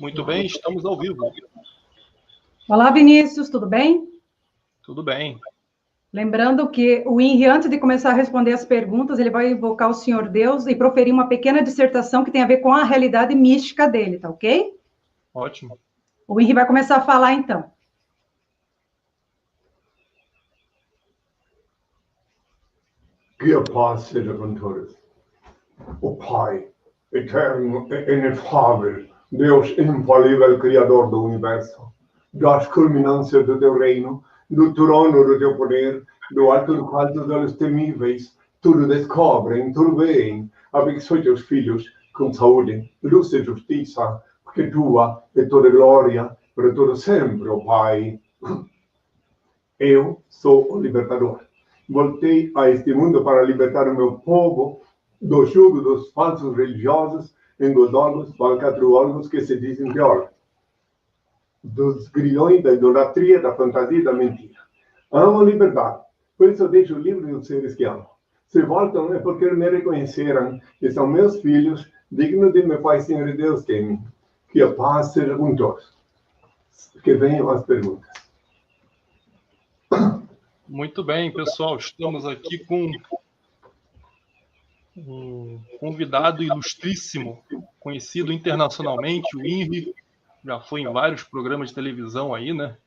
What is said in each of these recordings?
Muito bem, estamos ao vivo. Olá, Vinícius, tudo bem? Tudo bem. Lembrando que o Henri, antes de começar a responder as perguntas, ele vai invocar o Senhor Deus e proferir uma pequena dissertação que tem a ver com a realidade mística dele, tá ok? Ótimo. O Henri vai começar a falar, então. Que a paz seja com todos. O Pai, eterno e inefável, Deus infalível, Criador do Universo, das culminâncias do teu reino, do trono do teu poder, do alto do qual os olhos temíveis tudo descobrem, tudo veem, abençoe teus filhos com saúde, luz e justiça, porque tua é toda glória, para todo sempre, ó Pai. Eu sou o libertador. Voltei a este mundo para libertar o meu povo do jugo dos falsos religiosos, engodólogos, falcatrúologos que se dizem teólogos, dos grilhões da idolatria, da fantasia e da mentira. Amo a liberdade, por isso eu deixo livre os seres que amo. Se voltam é porque me reconheceram que são meus filhos, dignos de meu Pai, Senhor e Deus que em mim. Que a paz seja com todos. Que venham as perguntas. Muito bem, pessoal. Estamos aqui com um convidado ilustríssimo, conhecido internacionalmente, o Henri. Já foi em vários programas de televisão aí, né?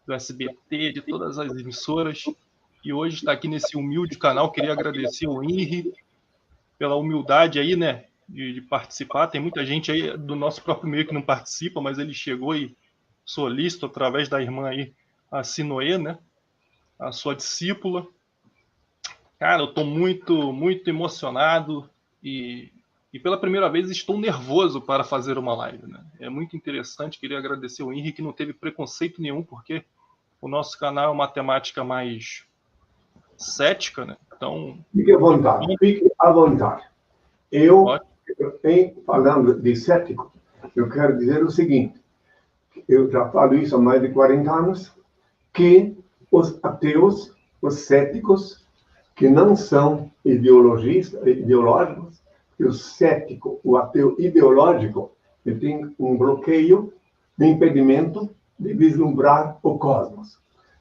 Do SBT, de todas as emissoras. E hoje está aqui nesse humilde canal. Queria agradecer ao Henri pela humildade aí, né? De participar. Tem muita gente aí do nosso próprio meio que não participa, mas ele chegou e solicita através da irmã aí, a Sinoê, né? A sua discípula. Cara, eu estou muito, muito emocionado e pela primeira vez estou nervoso para fazer uma live, né? É muito interessante, queria agradecer ao Henri que não teve preconceito nenhum, porque o nosso canal é uma temática mais cética, né? Então... Fique à vontade, fique à vontade. Falando de cético, eu quero dizer o seguinte, eu já falo isso há mais de 40 anos, que os ateus, os céticos, que não são ideológicos, que o cético, o ateu ideológico, ele tem um bloqueio, um impedimento de vislumbrar o cosmos.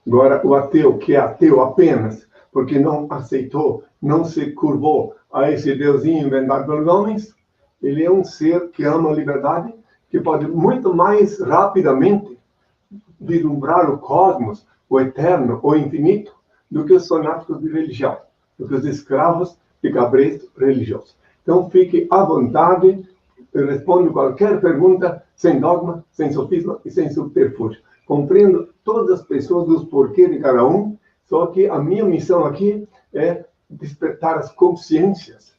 Agora, o ateu, que é ateu apenas porque não aceitou, não se curvou a esse deusinho inventado pelos homens, ele é um ser que ama a liberdade, que pode muito mais rapidamente vislumbrar o cosmos, o eterno, o infinito, do que os fanáticos de religião, do que os escravos de cabresto religioso. Então, fique à vontade, eu respondo qualquer pergunta, sem dogma, sem sofisma e sem subterfúgio. Compreendo todas as pessoas, dos porquês de cada um, só que a minha missão aqui é despertar as consciências.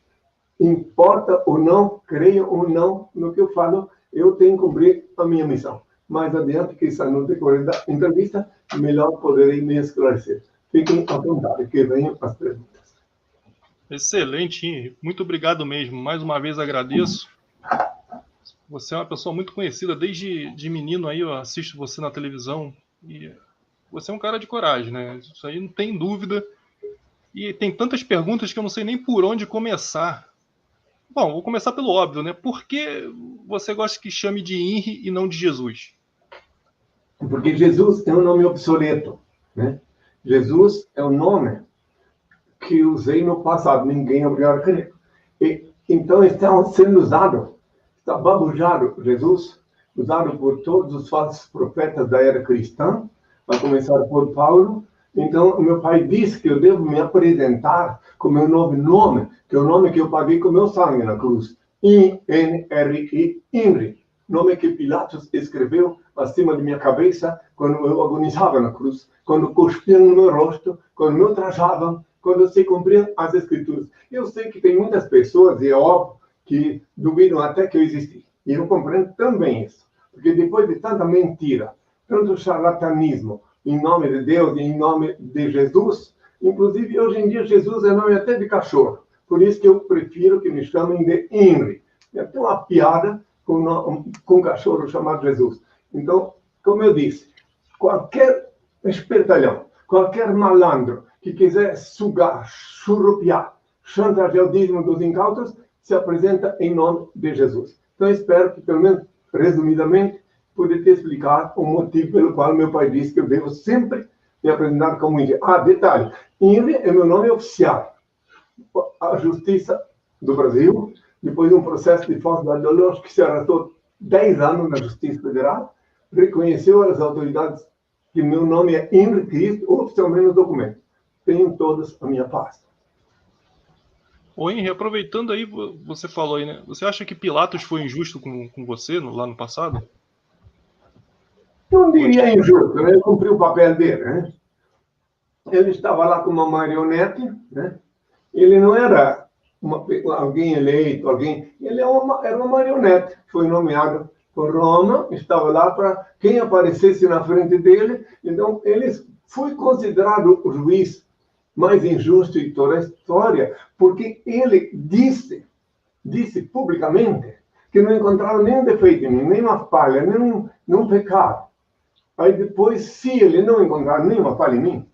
Importa ou não, creia ou não no que eu falo, eu tenho que cumprir a minha missão. Mais adiante, que está no decorrer da entrevista, melhor poderei me esclarecer. Fiquem à vontade, que venham as perguntas. Excelente, Henri. Muito obrigado mesmo. Mais uma vez agradeço. Você é uma pessoa muito conhecida. Desde menino aí eu assisto você na televisão. E você é um cara de coragem, né? Isso aí não tem dúvida. E tem tantas perguntas que eu não sei nem por onde começar. Bom, vou começar pelo óbvio, né? Por que você gosta que chame de Henri e não de Jesus? Porque Jesus é um nome obsoleto, né? Jesus é um nome que usei no passado, ninguém é obrigado a crer. E, então está sendo usado, está babujado Jesus, usado por todos os falsos profetas da era cristã, a começar por Paulo. Então, meu pai disse que eu devo me apresentar com meu novo nome, que é o nome que eu paguei com meu sangue na cruz. I-N-R-I, Henri. Nome que Pilatos escreveu acima de minha cabeça quando eu agonizava na cruz, quando cuspiam no meu rosto, quando me ultrajavam, quando se cumpriam as escrituras. Eu sei que tem muitas pessoas, e é óbvio, que duvidam até que eu existi. E eu compreendo também isso. Porque depois de tanta mentira, tanto charlatanismo, em nome de Deus e em nome de Jesus, inclusive hoje em dia Jesus é nome até de cachorro. Por isso que eu prefiro que me chamem de Henri. É até uma piada com um cachorro chamado Jesus. Então, como eu disse, qualquer espertalhão, qualquer malandro que quiser sugar, churrupiar, chantagear o dízimo dos incautos, se apresenta em nome de Jesus. Então, espero que, pelo menos, resumidamente, poder te explicar o motivo pelo qual meu pai disse que eu devo sempre me apresentar como INRI. Detalhe, INRI é meu nome oficial. A Justiça do Brasil, depois de um processo de falsidade ideológica que se arrastou 10 anos na Justiça Federal, reconheceu às autoridades que meu nome é INRI Cristo, oficialmente no documento. Tenho todos a minha paz. Ô Henry, aproveitando aí, você falou aí, né? Você acha que Pilatos foi injusto com você lá no passado? Não diria injusto, né? Ele cumpriu o papel dele, né? Ele estava lá como uma marionete, né? Ele não era alguém eleito, ele era uma marionete, foi nomeado por Roma, estava lá para quem aparecesse na frente dele. Então, ele foi considerado o juiz mais injusto de toda a história, porque ele disse publicamente que não encontrava nenhum defeito em mim, nenhuma falha, nenhum pecado. Aí depois, se ele não encontrar nenhuma falha em mim,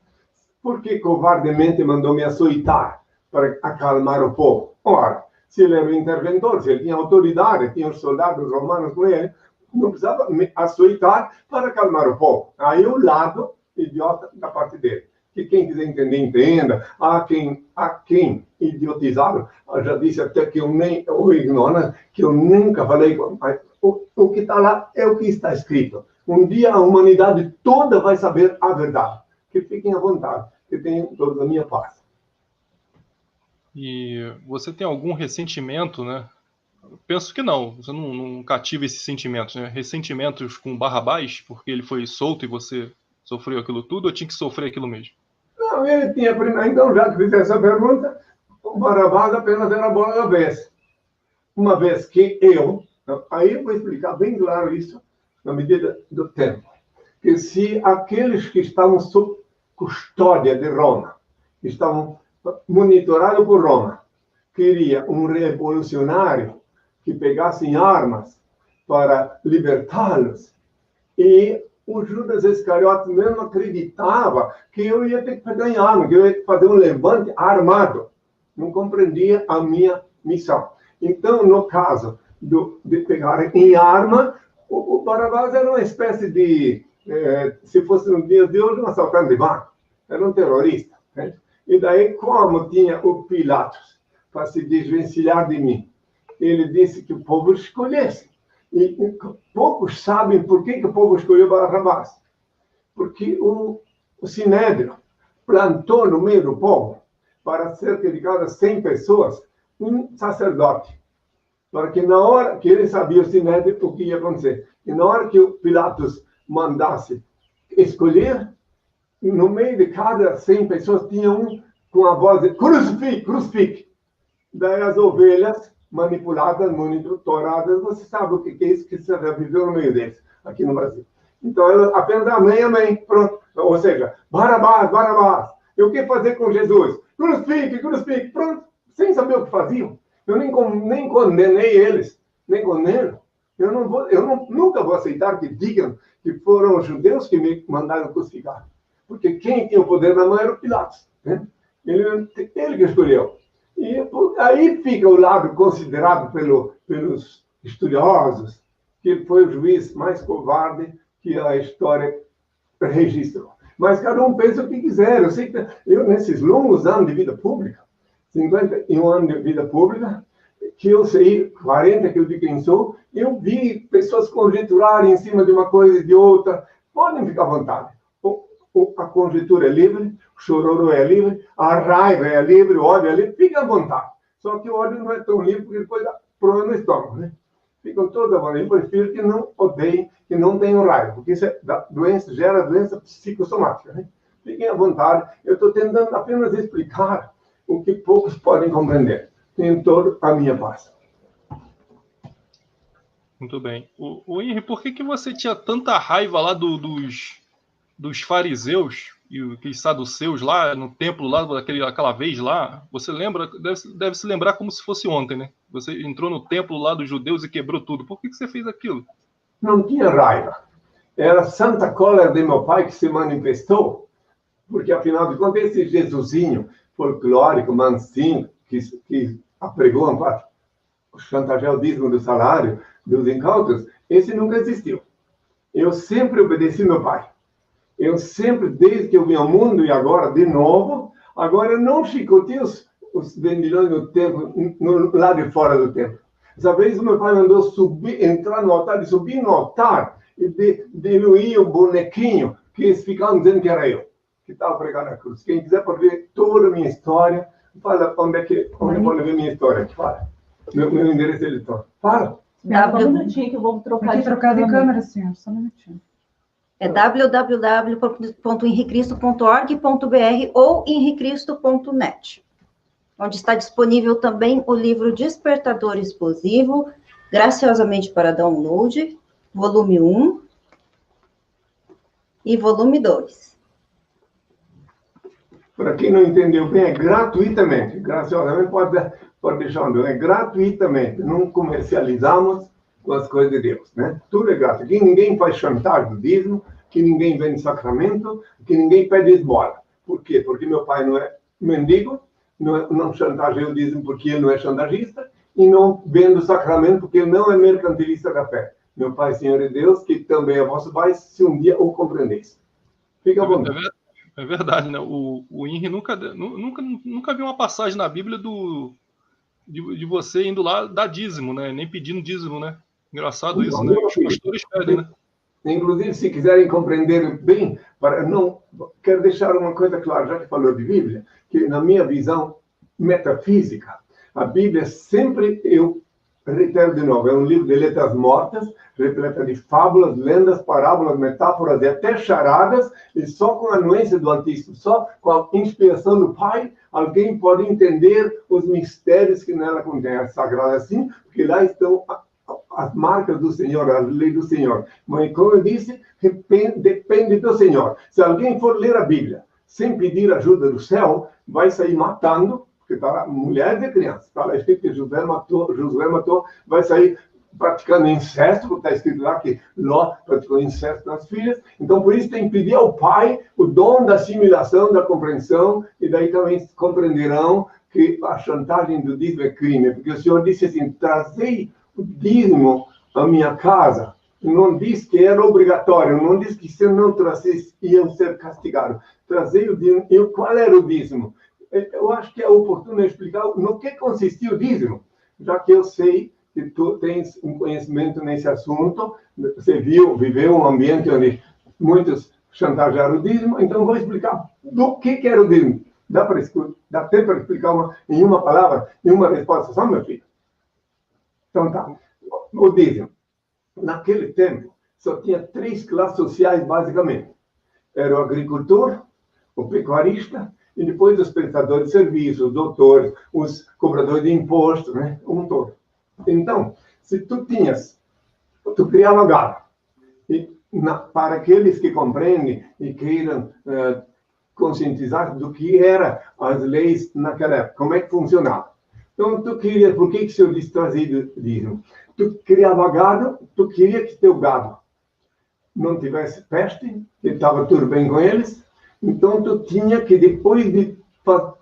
por que covardemente mandou me açoitar para acalmar o povo? Ora, se ele era o interventor, se ele tinha autoridade, tinha os soldados romanos com ele, não precisava me açoitar para acalmar o povo. Aí o lado idiota da parte dele. Que quem quiser entender, entenda. Há quem idiotizado, já disse até que eu nem, ou ignora, que eu nunca falei. O que está lá é o que está escrito. Um dia a humanidade toda vai saber a verdade. Que fiquem à vontade, que tenham toda a minha paz. E você tem algum ressentimento, né? Eu penso que não, você não cativa esses sentimentos, né? Ressentimentos com Barrabás, porque ele foi solto e você sofreu aquilo tudo, ou tinha que sofrer aquilo mesmo? Não, ele tinha... Então, já que fiz essa pergunta, o Barrabás apenas era bola da vez. Uma vez que aí eu vou explicar bem claro isso, na medida do tempo, que se aqueles que estavam sob custódia de Roma, que estavam monitorados por Roma, queria um revolucionário que pegasse armas para libertá-los, e o Judas Iscariotes mesmo acreditava que eu ia ter que pegar em arma, que eu ia fazer um levante armado. Não compreendia a minha missão. Então, no caso de pegar em arma, o Barrabás era uma espécie de, se fosse no dia de hoje, um assaltante de banco. Era um terrorista. Né? E daí, como tinha o Pilatos para se desvencilhar de mim, ele disse que o povo escolhesse. E poucos sabem por que o povo escolheu Barrabás. Porque o Sinédrio plantou no meio do povo, para cerca de cada 100 pessoas, um sacerdote. Para que na hora que ele sabia o Sinédrio o que ia acontecer, e na hora que o Pilatos mandasse escolher, no meio de cada 100 pessoas tinha um com a voz de crucifique, crucifique. Daí as ovelhas manipuladas, monitoradas, você sabe o que é isso, que você já viveu no meio deles, aqui no Brasil. Então, elas apenas amém, amém, pronto. Ou seja, Barrabás, Barrabás. E o que fazer com Jesus? Crucifique, crucifique, pronto. Sem saber o que faziam. Eu nem condenei eles, nem condeno. Nunca vou aceitar que digam que foram os judeus que me mandaram crucificar. Porque quem tinha o poder na mão era o Pilatos. Né? Ele que escolheu. E aí fica o lado considerado pelos estudiosos, que foi o juiz mais covarde que a história registrou. Mas cada um pensa o que quiser. Eu sei que nesses longos anos de vida pública, 51 anos de vida pública, que eu sei, 40 que eu digo quem sou, eu vi pessoas conjecturarem em cima de uma coisa e de outra. Podem ficar à vontade. A conjectura é livre, o chororô é livre, a raiva é livre, o ódio é livre, fica à vontade. Só que o ódio não é tão livre, porque depois dá problema no estômago, né? Ficam todos à vontade. Eu prefiro que não odeiem, que não tenham raiva, porque isso gera doença psicossomática, né? Fiquem à vontade. Eu estou tentando apenas explicar o que poucos podem compreender. Tenho toda a minha paz. Muito bem. O Henry, por que você tinha tanta raiva lá dos fariseus e os saduceus lá no templo, lá aquela vez lá? Você lembra? Deve se lembrar como se fosse ontem, né? Você entrou no templo lá dos judeus e quebrou tudo. Por que você fez aquilo? Não tinha raiva. Era a santa cólera de meu pai que se manifestou, porque afinal de contas esse Jesusinho folclórico, mansinho, que apregou chantagear o dízimo do salário dos incautos, esse nunca existiu. Eu sempre obedeci meu pai. Eu sempre, desde que eu vim ao mundo, e agora de novo, agora eu não chicoteio os vendilhões do templo, lá de fora do templo. Essa vez o meu pai mandou subir, entrar no altar, e subir no altar, e diluir o bonequinho, que eles ficavam dizendo que era eu, que estava pregando a cruz. Quem quiser pode ver toda a minha história, fala onde pode ver minha história, fala. Meu endereço eletrônico. Fala. Dá um minutinho que eu vou trocar de câmera, senhor, só um minutinho. É www.henricristo.org.br ou henricristo.net, onde está disponível também o livro Despertador Explosivo, graciosamente para download, volume 1 e volume 2. Para quem não entendeu bem, é gratuitamente. Graciosamente, pode deixar onde é gratuitamente. Não comercializamos com as coisas de Deus, né? Tudo é grátis. Aqui ninguém faz chantagem do dízimo, que ninguém vende sacramento, que ninguém pede esmola. Por quê? Porque meu pai não é mendigo, não chantageia o dízimo porque ele não é chantagista, e não vende o sacramento porque ele não é mercantilista da fé. Meu Pai, Senhor e Deus, que também é vosso Pai, se um dia o compreendeis. Fica à vontade. É verdade, né? O Henry nunca viu uma passagem na Bíblia de você indo lá dar dízimo, né? Nem pedindo dízimo, né? Engraçado isso, né? Os pastores pedem, né? Inclusive, se quiserem compreender bem, quero deixar uma coisa clara, já que falou de Bíblia, que na minha visão metafísica, a Bíblia sempre, eu reitero de novo, é um livro de letras mortas, repleta de fábulas, lendas, parábolas, metáforas e até charadas, e só com a anuência do Altíssimo, só com a inspiração do Pai, alguém pode entender os mistérios que nela contém. É sagrada assim, porque lá estão as marcas do Senhor, as leis do Senhor. Mas, como eu disse, depende do Senhor. Se alguém for ler a Bíblia sem pedir ajuda do céu, vai sair matando, porque está lá, mulheres e crianças. Está lá escrito que Josué matou, vai sair praticando incesto, porque está escrito lá que Ló praticou incesto nas filhas. Então, por isso, tem que pedir ao Pai o dom da assimilação, da compreensão, e daí também compreenderão que a chantagem do dízimo é crime, porque o Senhor disse assim, trazei o dízimo à minha casa. Não diz que era obrigatório, não diz que se eu não trouxesse, iam ser castigados. Trazei o dízimo. E qual era o dízimo? Eu acho que é oportuno explicar no que consistia o dízimo, já que eu sei que tu tens um conhecimento nesse assunto, você viveu um ambiente onde muitos chantagearam o dízimo, então vou explicar do que era o dízimo. Dá tempo para explicar em uma palavra, em uma resposta só, meu filho? Então tá. O dízimo. Naquele tempo, só tinha 3 classes sociais, basicamente. Era o agricultor, o pecuarista, e depois os prestadores de serviços, os doutores, os cobradores de impostos, né? Um todo. Então, se tu criava gado, para aqueles que compreendem e queiram conscientizar do que eram as leis naquela época, como é que funcionava. Então, por que o Senhor disse trazer dízimo? Tu criava gado, tu queria que teu gado não tivesse peste, que estava tudo bem com eles, então tu tinha que, depois de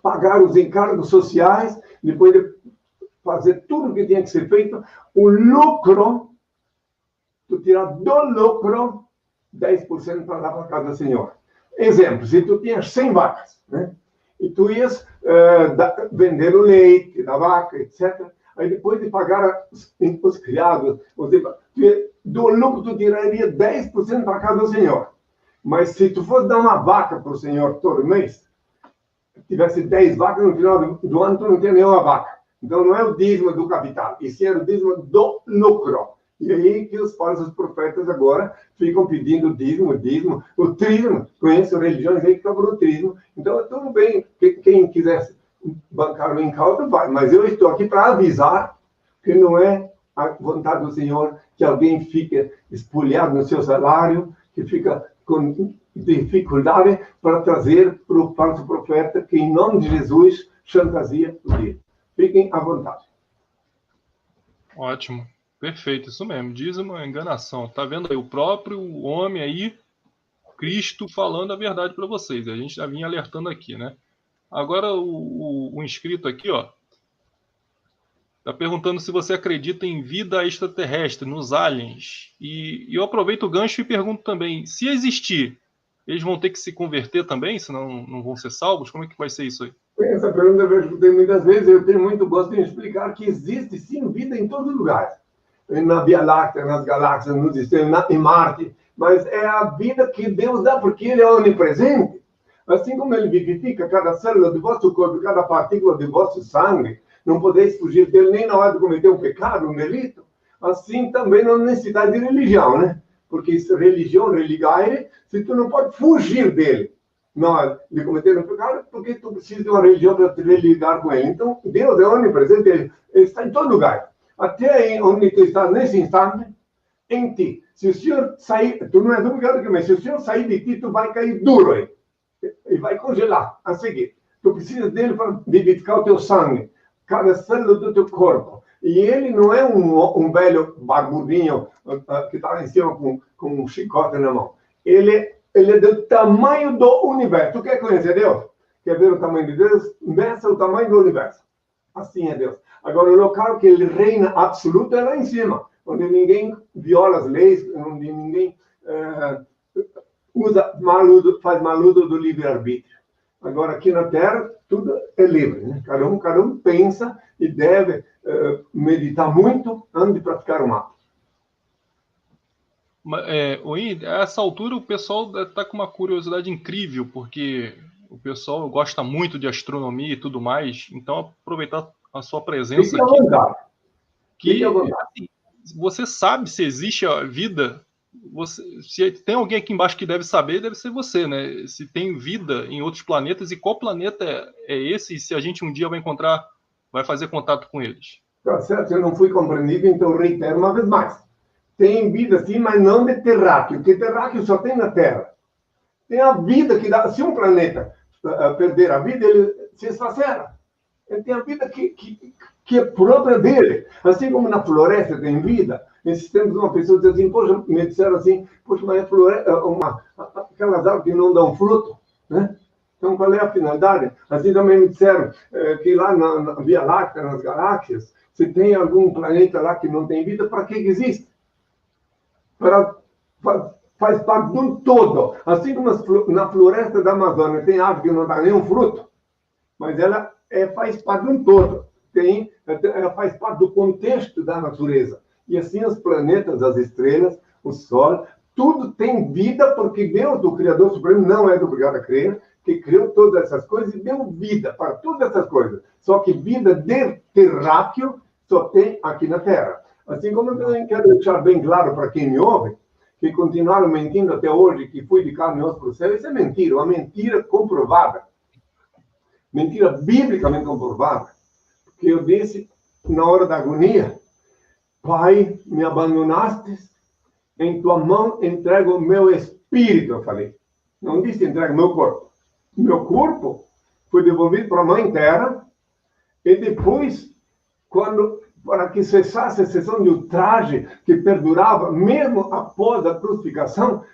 pagar os encargos sociais, depois de fazer tudo o que tinha que ser feito, o lucro, tu tirar do lucro 10% para dar para a casa do Senhor. Exemplo, se tu tinhas 100 vacas, né? E tu ias vender o leite da vaca, etc. Aí depois de pagar os criados, do lucro tu tiraria 10% para a casa do Senhor. Mas se tu fosse dar uma vaca para o Senhor todo mês, tivesse 10 vacas, no final do ano tu não tinha nenhuma vaca. Então não é o dízimo do capital, e sim era o dízimo do lucro. E aí que os falsos profetas agora ficam pedindo dízimo, o trízimo. Conheço religiões aí que cobram o trízimo. Então, tudo bem, quem quiser bancar o incauto, vai. Mas eu estou aqui para avisar que não é a vontade do Senhor que alguém fique espulhado no seu salário, que fica com dificuldade para trazer para o falso profeta que, em nome de Jesus, chantageia o dízimo. Fiquem à vontade. Ótimo. Perfeito, isso mesmo. Dízimo é enganação. Tá vendo aí o próprio homem aí, Cristo, falando a verdade para vocês. A gente já vinha alertando aqui, né? Agora o inscrito aqui, ó, Está perguntando se você acredita em vida extraterrestre, nos aliens. E eu aproveito o gancho e pergunto também, se existir, eles vão ter que se converter também, senão não vão ser salvos? Como é que vai ser isso aí? Essa pergunta eu escutei muitas vezes, eu tenho muito gosto de explicar que existe sim vida em todo lugar. Na Via Láctea, nas galáxias, nos sistemas, em Marte, mas é a vida que Deus dá, porque Ele é onipresente. Assim como Ele vivifica cada célula do vosso corpo, cada partícula do vosso sangue, não podeis fugir dele nem na hora de cometer um pecado, um delito, assim também não necessita de religião, né? Porque religião, religare, se tu não pode fugir dele na hora de cometer um pecado, porque tu precisa de uma religião para te religar com ele. Então, Deus é onipresente, ele está em todo lugar. Até onde tu está nesse instante, em ti. Se o Senhor sair, tu não é dúvida que, mas se o Senhor sair de ti, tu vai cair duro aí. E vai congelar a seguir. Tu precisa dele para vivificar o teu sangue, cada célula do teu corpo. E ele não é um velho barbudinho que está lá em cima com um chicote na mão. Ele é do tamanho do universo. Tu quer conhecer Deus? Quer ver o tamanho de Deus? Meça o tamanho do universo. Assim é Deus. Agora, o local que ele reina absoluto é lá em cima, onde ninguém viola as leis, onde ninguém faz mal uso do livre-arbítrio. Agora, aqui na Terra, tudo é livre, né? Cada um pensa e deve meditar muito antes de praticar o mal. A essa altura, o pessoal está com uma curiosidade incrível, porque o pessoal gosta muito de astronomia e tudo mais, então aproveitar a sua presença aqui. Assim, você sabe se existe a vida? Se tem alguém aqui embaixo que deve saber, deve ser você, né? Se tem vida em outros planetas e qual planeta é esse? E se a gente um dia vai fazer contato com eles? Tá certo, eu não fui compreendido, então reitero uma vez mais. Tem vida sim, mas não de terráqueo, porque terráqueo só tem na Terra. Tem a vida que dá. Se um planeta perder a vida, ele se esfacera. Ele tem a vida que é própria dele. Assim como na floresta tem vida. Nesses tempos, uma pessoa diz assim, poxa, me disseram assim, poxa, mas a floresta, aquelas árvores que não dão fruto, né? Então, qual é a finalidade? Assim também me disseram que lá na Via Láctea, nas galáxias, se tem algum planeta lá que não tem vida, para que existe? Faz parte de um todo. Assim como na floresta da Amazônia tem árvore que não dá nenhum fruto, mas ela faz parte de um todo. Ela faz parte do contexto da natureza. E assim os planetas, as estrelas, o Sol, tudo tem vida, porque Deus, o Criador Supremo, não é obrigado a crer, que criou todas essas coisas e deu vida para todas essas coisas. Só que vida de terráqueo só tem aqui na Terra. Assim como eu também quero deixar bem claro para quem me ouve, que continuaram mentindo até hoje, que fui de carne e osso para o céu, isso é mentira, uma mentira comprovada. Mentira biblicamente comprovada. Porque eu disse, na hora da agonia, Pai, me abandonaste, em tua mão entrego o meu espírito, eu falei. Não disse entrego o meu corpo. Meu corpo foi devolvido para a Mãe Terra, e depois, para que cessasse a sessão de ultraje que perdurava, mesmo após a crucificação,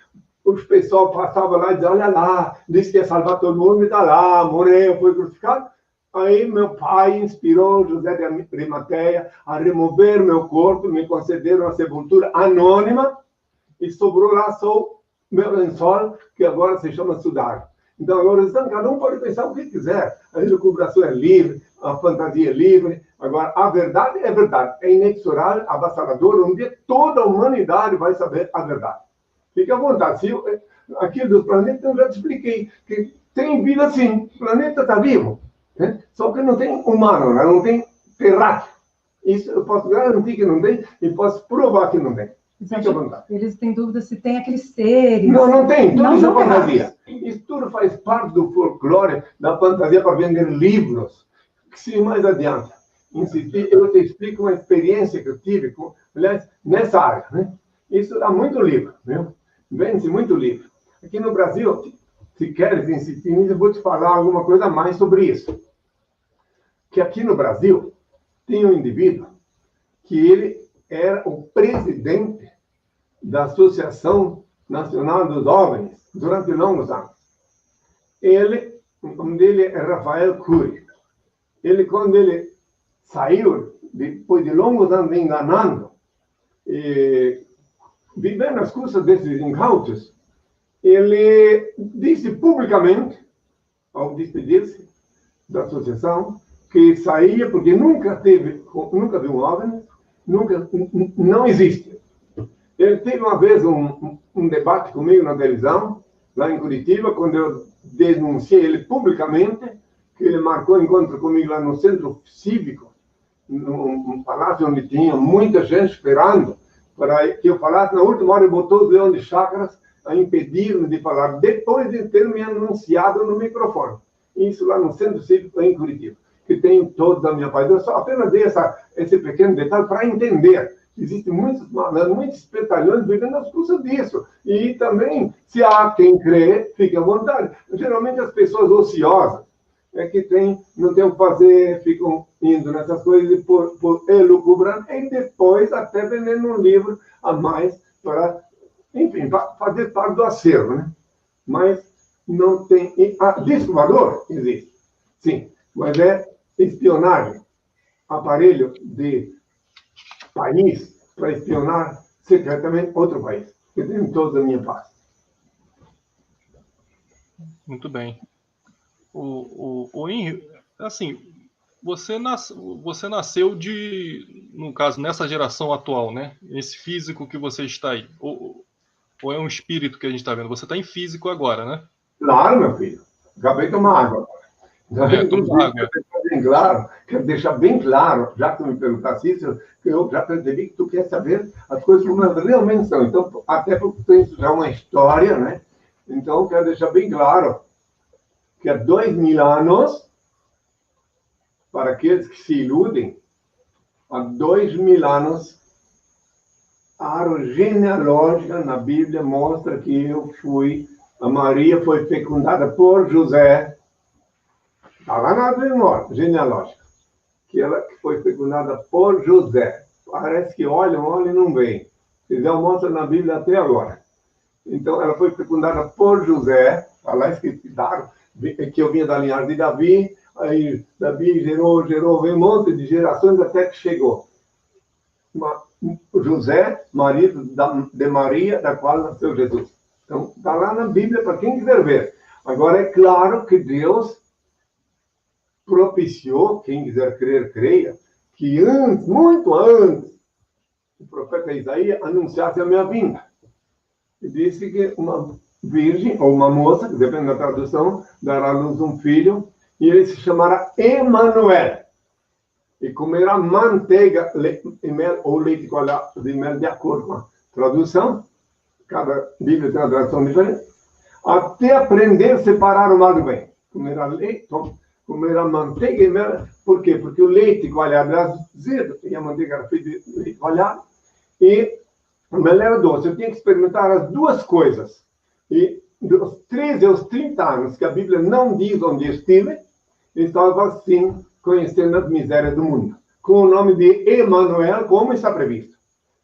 os pessoal passavam lá e diziam, olha lá, disse que ia salvar todo mundo, e está lá, morreu, foi crucificado. Aí meu pai inspirou José de Arimateia a remover meu corpo, me concederam a sepultura anônima, e sobrou lá só meu lençol, que agora se chama sudário. Então, agora, cada um pode pensar o que quiser. A elucubração é livre, a fantasia é livre. Agora, a verdade é verdade. É inexorável, avassaladora. Um dia toda a humanidade vai saber a verdade. Fique à vontade. Aqui dos planetas, eu já te expliquei que tem vida sim. O planeta está vivo. Né? Só que não tem humano, né? Não tem terráqueo. Isso eu posso garantir que não tem e posso provar que não tem. Fique à vontade. Eles têm dúvida se tem aqueles seres. Não tem. Tudo isso é fantasia. Isso tudo faz parte do folclore, da fantasia para vender livros. Se mais adiante insistir, eu te explico uma experiência que eu tive, aliás, nessa área. Né? Isso dá muito livro. Vende-se muito livro. Aqui no Brasil, se queres insistir nisso, eu vou te falar alguma coisa a mais sobre isso. Que aqui no Brasil, tem um indivíduo que ele era o presidente da Associação Nacional dos OVNIs durante longos anos. O nome dele é Rafael Cury. Quando ele saiu depois de longos anos enganando, vivendo as custas desses incautos, ele disse publicamente, ao despedir-se da associação, que saía porque nunca viu um OVNI, não existe. Ele teve uma vez um debate comigo na televisão, lá em Curitiba, quando eu denunciei ele publicamente, que ele marcou encontro comigo lá no Centro Cívico, num palácio onde tinha muita gente esperando para que eu falasse. Na última hora, ele botou os leões de chácaras a impedir-me de falar, depois de ter me anunciado no microfone. Isso lá no Centro Cívico, em Curitiba, que tem toda a minha paz. Eu só apenas dei esse pequeno detalhe para entender. Existem muitos espetalhões vivendo as custas disso. E também, se há quem crê, fique à vontade. Geralmente, as pessoas ociosas é que não tem o que fazer, ficam indo nessas coisas por elucubrando, e depois até vendendo um livro a mais para, enfim, fazer parte do acervo, né? Mas não tem... Disco voador existe, sim, mas é espionagem, aparelho de país para espionar secretamente outro país. Eu tenho toda a minha paz. Muito bem. O Henry, assim, você nasceu no caso, nessa geração atual, né? Esse físico que você está aí. Ou é um espírito que a gente está vendo? Você está em físico agora, né? Claro, meu filho. Acabei de tomar água. Quero deixar bem claro, já que tu me perguntaste isso, que eu já percebi que tu quer saber as coisas como elas realmente são. Então, até porque isso já é uma história, né? Então, quero deixar bem claro que há 2000 anos, para aqueles que se iludem, há 2000 anos, a árvore genealógica na Bíblia mostra que a Maria foi fecundada por José. Está lá na árvore genealógica, que ela foi fecundada por José. Parece que olham e não veem. Fizeram mostra na Bíblia até agora. Então, ela foi fecundada por José, está lá escrito que eu vinha da linhagem de Davi, aí Davi gerou, veio um monte de gerações até que chegou José, marido de Maria, da qual nasceu Jesus. Então, está lá na Bíblia para quem quiser ver. Agora, é claro que Deus propiciou, quem quiser crer, creia, que antes, muito antes, o profeta Isaías anunciasse a minha vinda. E disse que uma virgem, ou uma moça, que depende da tradução, dará à luz um filho, e ele se chamará Emanuel. E comerá manteiga e mel, ou leite de mel, de acordo com a tradução. Cada Bíblia tem uma tradução diferente. Até aprender a separar o mal do bem. Comerá leite, comerá manteiga e mel. Por quê? Porque o leite coalhado era azedo, e a manteiga era feita de leite coalhado, e o mel era doce. Eu tinha que experimentar as duas coisas. E dos 13 aos 30 anos, que a Bíblia não diz onde eu estive, eu estava assim, conhecendo as misérias do mundo. Com o nome de Emanuel, como está previsto.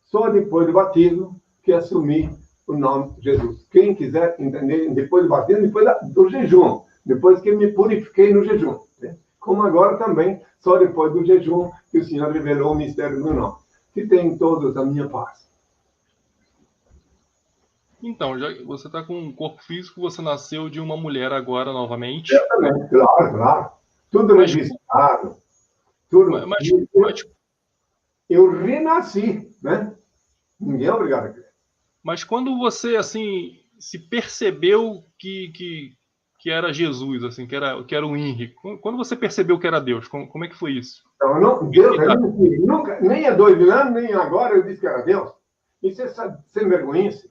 Só depois do batismo que assumi o nome de Jesus. Quem quiser entender, depois do batismo, depois do jejum. Depois que me purifiquei no jejum. Né? Como agora também, só depois do jejum que o Senhor revelou o mistério do meu nome. Que tem todos a minha paz. Então, já você está com um corpo físico, você nasceu de uma mulher agora novamente. Eu também, claro. Tudo registrado. Tudo. Mas eu renasci, né? Ninguém é obrigado a crer. Mas quando você, assim, se percebeu que era Jesus, assim, que era o Henry, quando você percebeu que era Deus, como é que foi isso? Então, Deus, nunca, nem há 2000 anos, nem agora eu disse que era Deus. Isso é sem vergonhice.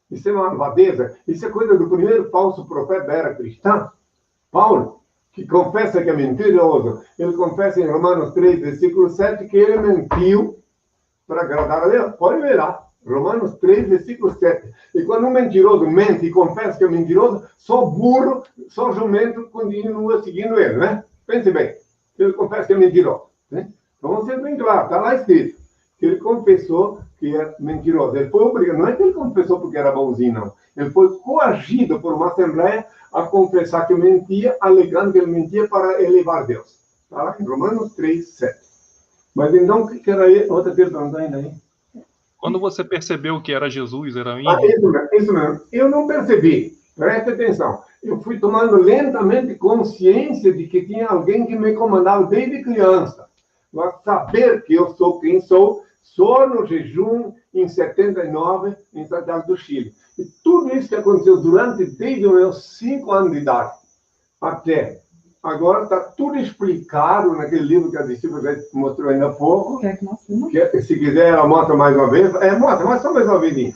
Isso é uma malvadeza. Isso é coisa do primeiro falso profeta da era cristã, Paulo, que confessa que é mentiroso. Ele confessa em Romanos 3, versículo 7, que ele mentiu para agradar a Deus. Pode ver lá. Romanos 3, versículo 7. E quando um mentiroso mente e confessa que é mentiroso, só burro, só jumento continua seguindo ele, né? Pense bem. Ele confessa que é mentiroso. Né? Então, vamos ser bem claro. Está lá escrito que ele confessou que é mentiroso. Ele foi obrigado. Não é que ele confessou porque era bonzinho, não. Ele foi coagido por uma assembleia a confessar que mentia, alegando que ele mentia para elevar Deus. Está lá em Romanos 3, 7. Mas então, o que era aí? Outra pergunta ainda aí. Quando você percebeu que era Jesus, era Ah, INRI? isso mesmo. Eu não percebi. Preste atenção. Eu fui tomando lentamente consciência de que tinha alguém que me comandava desde criança. Mas saber que eu sou quem sou, só no jejum em 79, em Santiago do Chile. E tudo isso que aconteceu desde os meus 5 anos de idade até agora, está tudo explicado naquele livro que a discípula já mostrou ainda há pouco. Quer que mostre? Que, se quiser, ela mostra mais uma vez. Mostra, mas só mais uma vez.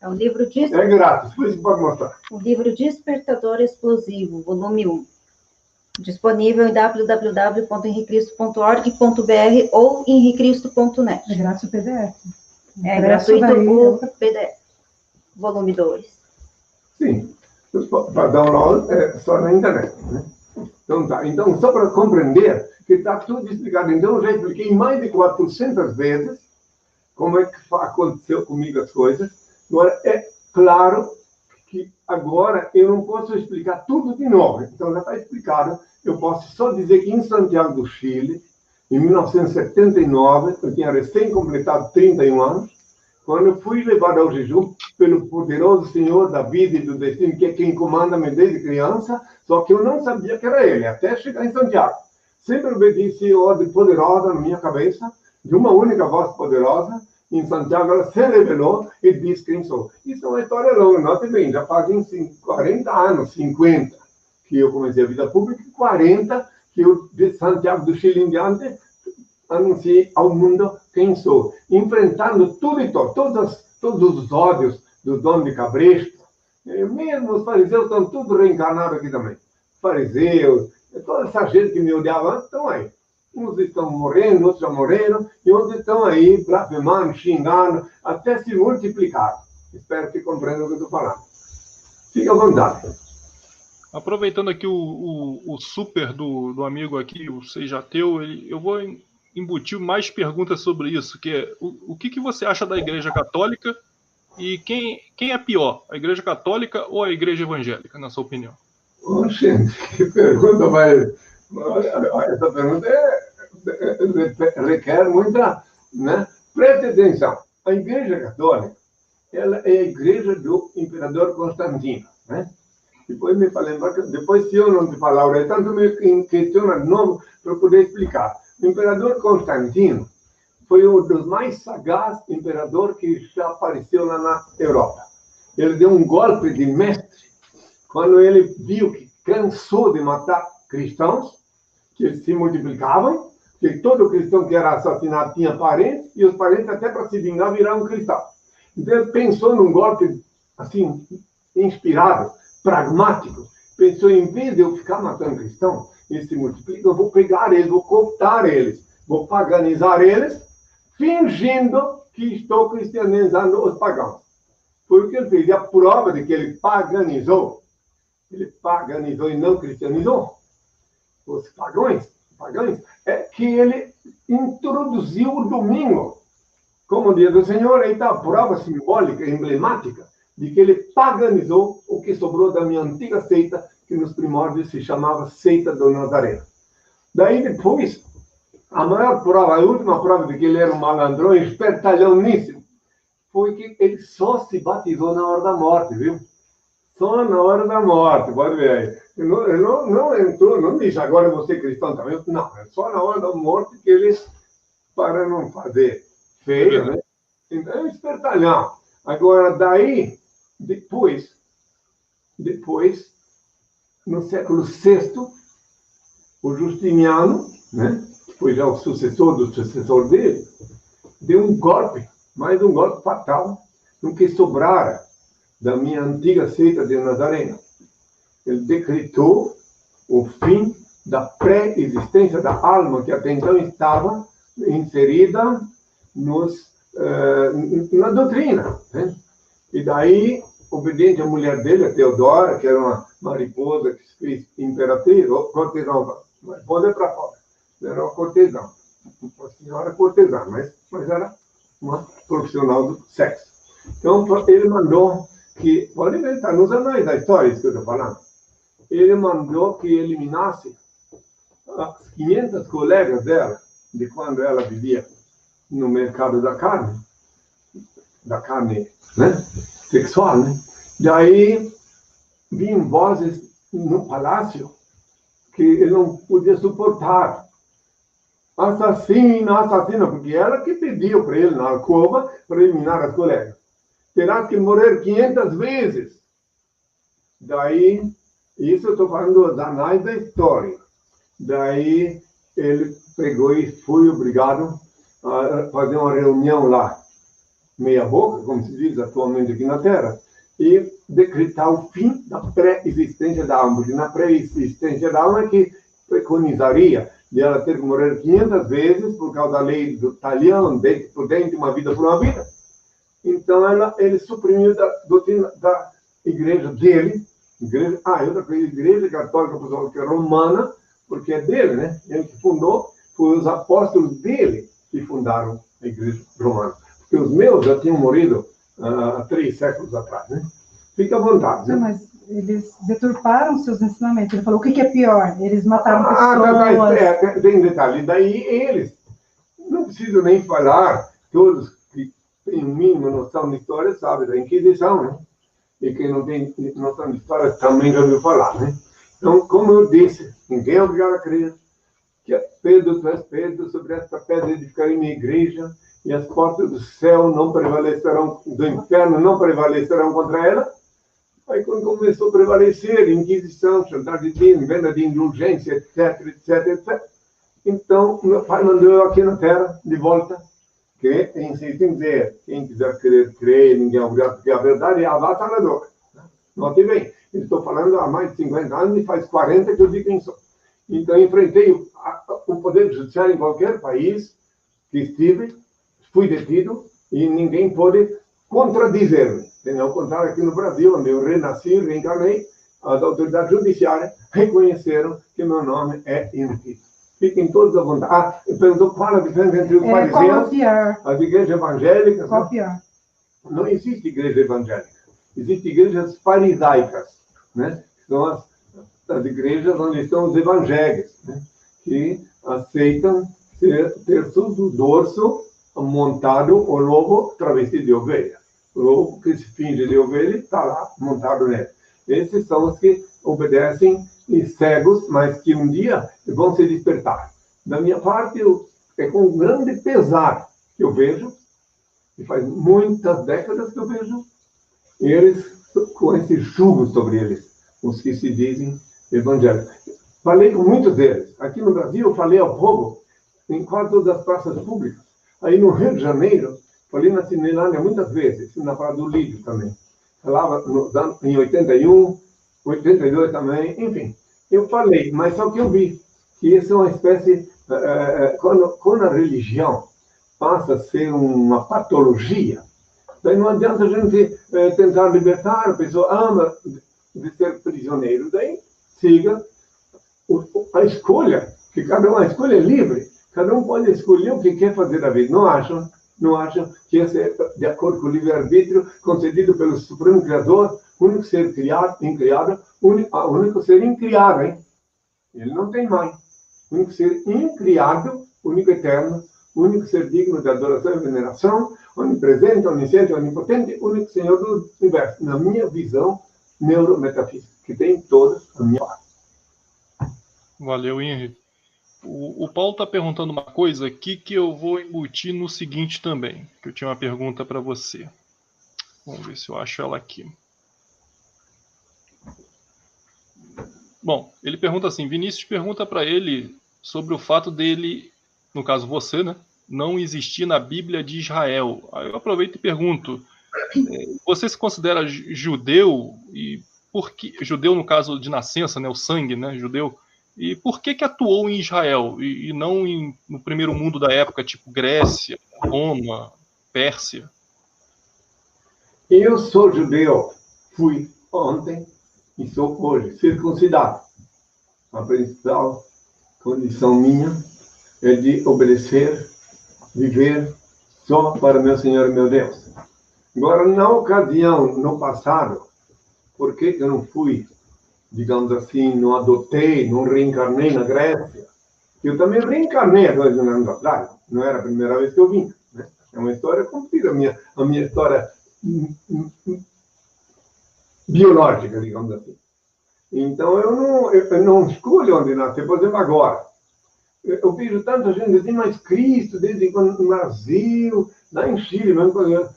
É o livro de... É grátis, por isso pode mostrar. O livro Despertador Explosivo, volume 1. Disponível em www.henricristo.org.br ou henricristo.net. É grátis o PDF. É gratuito o PDF. Volume 2. Sim. Para download é só na internet, né? Então, tá. Então, só para compreender que está tudo explicado. Então, eu já expliquei mais de 400 vezes como é que aconteceu comigo as coisas. Agora, é claro que agora eu não posso explicar tudo de novo. Então, já está explicado. Eu posso só dizer que em Santiago do Chile, em 1979, eu tinha recém completado 31 anos, quando eu fui levado ao jejum pelo poderoso Senhor da vida e do destino, que é quem comanda-me desde criança, só que eu não sabia que era Ele, até chegar em Santiago. Sempre obedeci a ordem poderosa na minha cabeça, de uma única voz poderosa. Em Santiago ela se revelou e disse quem sou. Isso é uma história longa, note bem, já fazem 40 anos, 50, que eu comecei a vida pública, e 40 que eu, de Santiago do Chile em diante, anunciei ao mundo quem sou, enfrentando tudo e todos os ódios do dono de cabresto. Mesmo os fariseus estão tudo reencarnados aqui também. Fariseus, toda essa gente que me odiava antes, estão aí. Uns estão morrendo, outros já morreram, e outros estão aí blasfemando, xingando, até se multiplicar. Espero que compreendam o que eu estou falando. Fique à vontade. Aproveitando aqui o super do amigo aqui, o Seja Teu, eu vou embutir mais perguntas sobre isso, que é o que você acha da Igreja Católica e quem é pior, a Igreja Católica ou a Igreja Evangélica, na sua opinião? Oh, gente, que pergunta mais... Essa pergunta requer muita... Né? Preste atenção. A Igreja Católica, ela é a igreja do imperador Constantino, né? Depois me falei, depois se eu não te falar, tanto me questiona de novo para poder explicar. O imperador Constantino foi um dos mais sagazes imperadores que já apareceu lá na Europa. Ele deu um golpe de mestre quando ele viu que cansou de matar cristãos, que eles se multiplicavam, que todo cristão que era assassinado tinha parentes, e os parentes até para se vingar viraram cristãos. Então ele pensou num golpe assim, inspirado, pragmático. Pensou, em vez de eu ficar matando cristãos, eles se multiplicam, eu vou pegar eles, vou cooptar eles, vou paganizar eles, fingindo que estou cristianizando os pagãos. Foi o que ele fez. E a prova de que ele paganizou e não cristianizou os pagãos, é que ele introduziu o domingo como o dia do Senhor. Aí está a prova simbólica, emblemática, de que ele paganizou o que sobrou da minha antiga seita, que nos primórdios se chamava Seita do Nazareno. Daí depois, a maior prova, a última prova de que ele era um malandrão, espertalhãoníssimo, foi que ele só se batizou na hora da morte, viu? Só na hora da morte, pode ver aí. Ele não entrou, não disse, agora eu vou ser cristão também. Não, é só na hora da morte que ele, para não fazer feio, né? Então é um espertalhão. Agora, daí, depois, no século VI, o Justiniano, né, que foi já o sucessor do sucessor dele, deu um golpe, mais um golpe fatal, no que sobrara da minha antiga seita de Nazareno. Ele decretou o fim da pré-existência da alma, que até então estava inserida na doutrina, né? E daí, obediente à mulher dele, a Teodora, que era uma mariposa que se fez imperatriz, ou cortesã, mariposa é para fora, era uma cortesã, uma senhora cortesã, mas era uma profissional do sexo. Então, ele mandou que, pode ver, está nos anais da história, isso que eu estou falando, ele mandou que eliminasse as 500 colegas dela de quando ela vivia no mercado da carne, né, sexual, né? Daí vinham vozes no palácio que ele não podia suportar. Assassina, assassina, porque ela que pediu para ele na alcova para eliminar as colegas. Terás que morrer 500 vezes. Daí, isso eu estou falando dos anais da história. Daí, ele pegou e foi obrigado a fazer uma reunião lá, meia boca, como se diz atualmente aqui na Terra, e decretar o fim da pré-existência da alma, porque na pré-existência da alma é que preconizaria de ela ter que morrer 500 vezes por causa da lei do talião, dente por dente, uma vida por uma vida. Então, ele suprimiu da doutrina da igreja dele, outra coisa, igreja católica apostólica romana, porque é dele, né? Ele que fundou, foi os apóstolos dele que fundaram a igreja romana. Porque os meus já tinham morrido há 3 séculos atrás, né? Fica à vontade, né? Não, mas eles deturparam seus ensinamentos. Ele falou, o que é pior? Eles mataram pessoas. Tem detalhe. Daí eles, não preciso nem falar, todos que têm o mínimo noção de história sabem da Inquisição, né? E quem não tem noção de história também já ouviu falar, né? Então, como eu disse, ninguém é obrigado a crer que Pedro, tu és Pedro, sobre esta pedra edificarei minha igreja, e as portas do céu não prevalecerão, do inferno não prevalecerão contra ela. Aí, quando começou a prevalecer, Inquisição, chantagem de dino, venda de indulgência, etc, etc, etc. Então, meu pai mandou eu aqui na Terra, de volta, que insiste em dizer, quem quiser crer, crê, ninguém é obrigado, porque a verdade é avassaladora. Note bem, eu estou falando há mais de 50 anos e faz 40 que eu digo quem sou. Então, enfrentei o poder judiciário em qualquer país que estive, fui detido e ninguém pôde contradizer-me. Ao contrário, aqui no Brasil, onde eu renasci, reencarnei, as autoridades judiciárias reconheceram que meu nome é Henrique. Fiquem todos à vontade. Perguntou qual a diferença entre os fariseus e as igrejas evangélicas. Qual pior? Não existe igreja evangélica. Existem igrejas farisaicas, né? São as igrejas onde estão os evangélicos, né? Que aceitam ter tudo dorso montado o lobo travestido de ovelha. O lobo que se finge de ovelha está lá montado nele. Esses são os que obedecem e cegos, mas que um dia vão se despertar. Da minha parte, é com um grande pesar que eu vejo, e faz muitas décadas que eu vejo, eles com esse jugo sobre eles, os que se dizem evangélicos. Falei com muitos deles. Aqui no Brasil, eu falei ao povo em quase todas as praças públicas. Aí no Rio de Janeiro, falei na Cinelândia muitas vezes, na Praia do Lídio também. Falava em 81, 82 também, enfim. Eu falei, mas só que eu vi que isso é uma espécie... quando a religião passa a ser uma patologia, daí não adianta a gente tentar libertar, a pessoa ama de ser prisioneiro. Daí siga a escolha, que cada uma escolha é livre. Cada um pode escolher o que quer fazer da vida. Não acham que esse é de acordo com o livre-arbítrio concedido pelo Supremo Criador, o único ser criado, incriado, o único ser incriado, hein? Ele não tem mais. O único ser incriado, o único eterno, o único ser digno de adoração e veneração, onipresente, onisciente, onipotente, o único Senhor do universo. Na minha visão neurometafísica, que tem toda a minha parte. Valeu, Henry. O Paulo está perguntando uma coisa aqui que eu vou embutir no seguinte também, que eu tinha uma pergunta para você. Vamos ver se eu acho ela aqui. Bom, ele pergunta assim, Vinícius pergunta para ele sobre o fato dele, no caso você, né, não existir na Bíblia de Israel. Aí eu aproveito e pergunto, você se considera judeu? E por que, judeu no caso de nascença, né, o sangue, né, judeu? E por que atuou em Israel e não no primeiro mundo da época, tipo Grécia, Roma, Pérsia? Eu sou judeu, fui ontem e sou hoje circuncidado. A principal condição minha é de obedecer, viver só para meu Senhor e meu Deus. Agora, na ocasião, no passado, por que eu não fui, digamos assim, não adotei, não reencarnei na Grécia? Eu também reencarnei há 2 anos atrás. Não era a primeira vez que eu vim. Né? É uma história comprida, a minha história biológica, digamos assim. Então, eu não escolho onde nascer, por exemplo, agora. Eu vejo tanta gente dizer, mas Cristo, desde quando no Brasil, lá em Chile, mesmo quando eu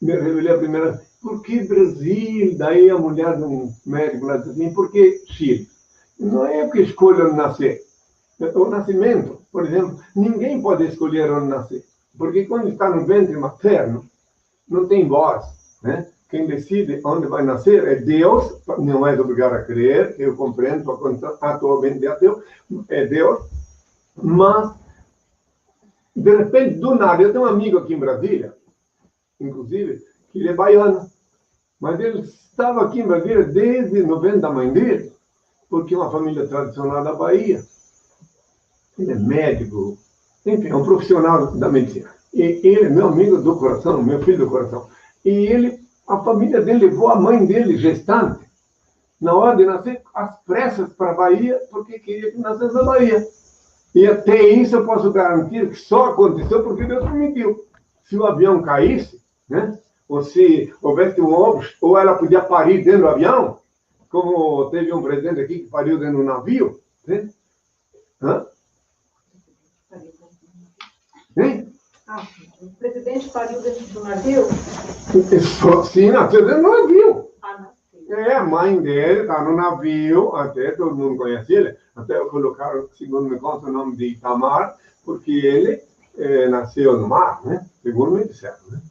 me revelei a primeira vez, por que Brasil? Daí a mulher de um médico lá disse assim, por que Chile? Não é eu que escolho onde nascer. O nascimento, por exemplo, ninguém pode escolher onde nascer. Porque quando está no ventre materno, não tem voz, né? Quem decide onde vai nascer é Deus, não é obrigado a crer, eu compreendo, atualmente é ateu, é Deus, mas, de repente, do nada, eu tenho um amigo aqui em Brasília, inclusive, que ele é baiano, mas ele estava aqui em Brasília desde 90 da mãe dele, porque é uma família tradicional da Bahia. Ele é médico, enfim, é um profissional da medicina. E ele é meu amigo do coração, meu filho do coração. E a família dele levou a mãe dele, gestante, na hora de nascer, às pressas para a Bahia, porque queria que nascesse na Bahia. E até isso eu posso garantir que só aconteceu porque Deus permitiu. Se o avião caísse, né? Ou se houvesse um óbito, ou ela podia parir dentro do avião, como teve um presidente aqui que pariu dentro do navio. Né? Hã? Hein? O presidente pariu dentro do navio? Sim, nasceu dentro do navio. Nasceu. A mãe dele está no navio, até todo mundo conhece ele, até colocaram, segundo me conta, o nome de Itamar, porque ele nasceu no mar, né? Segundo me disseram, né?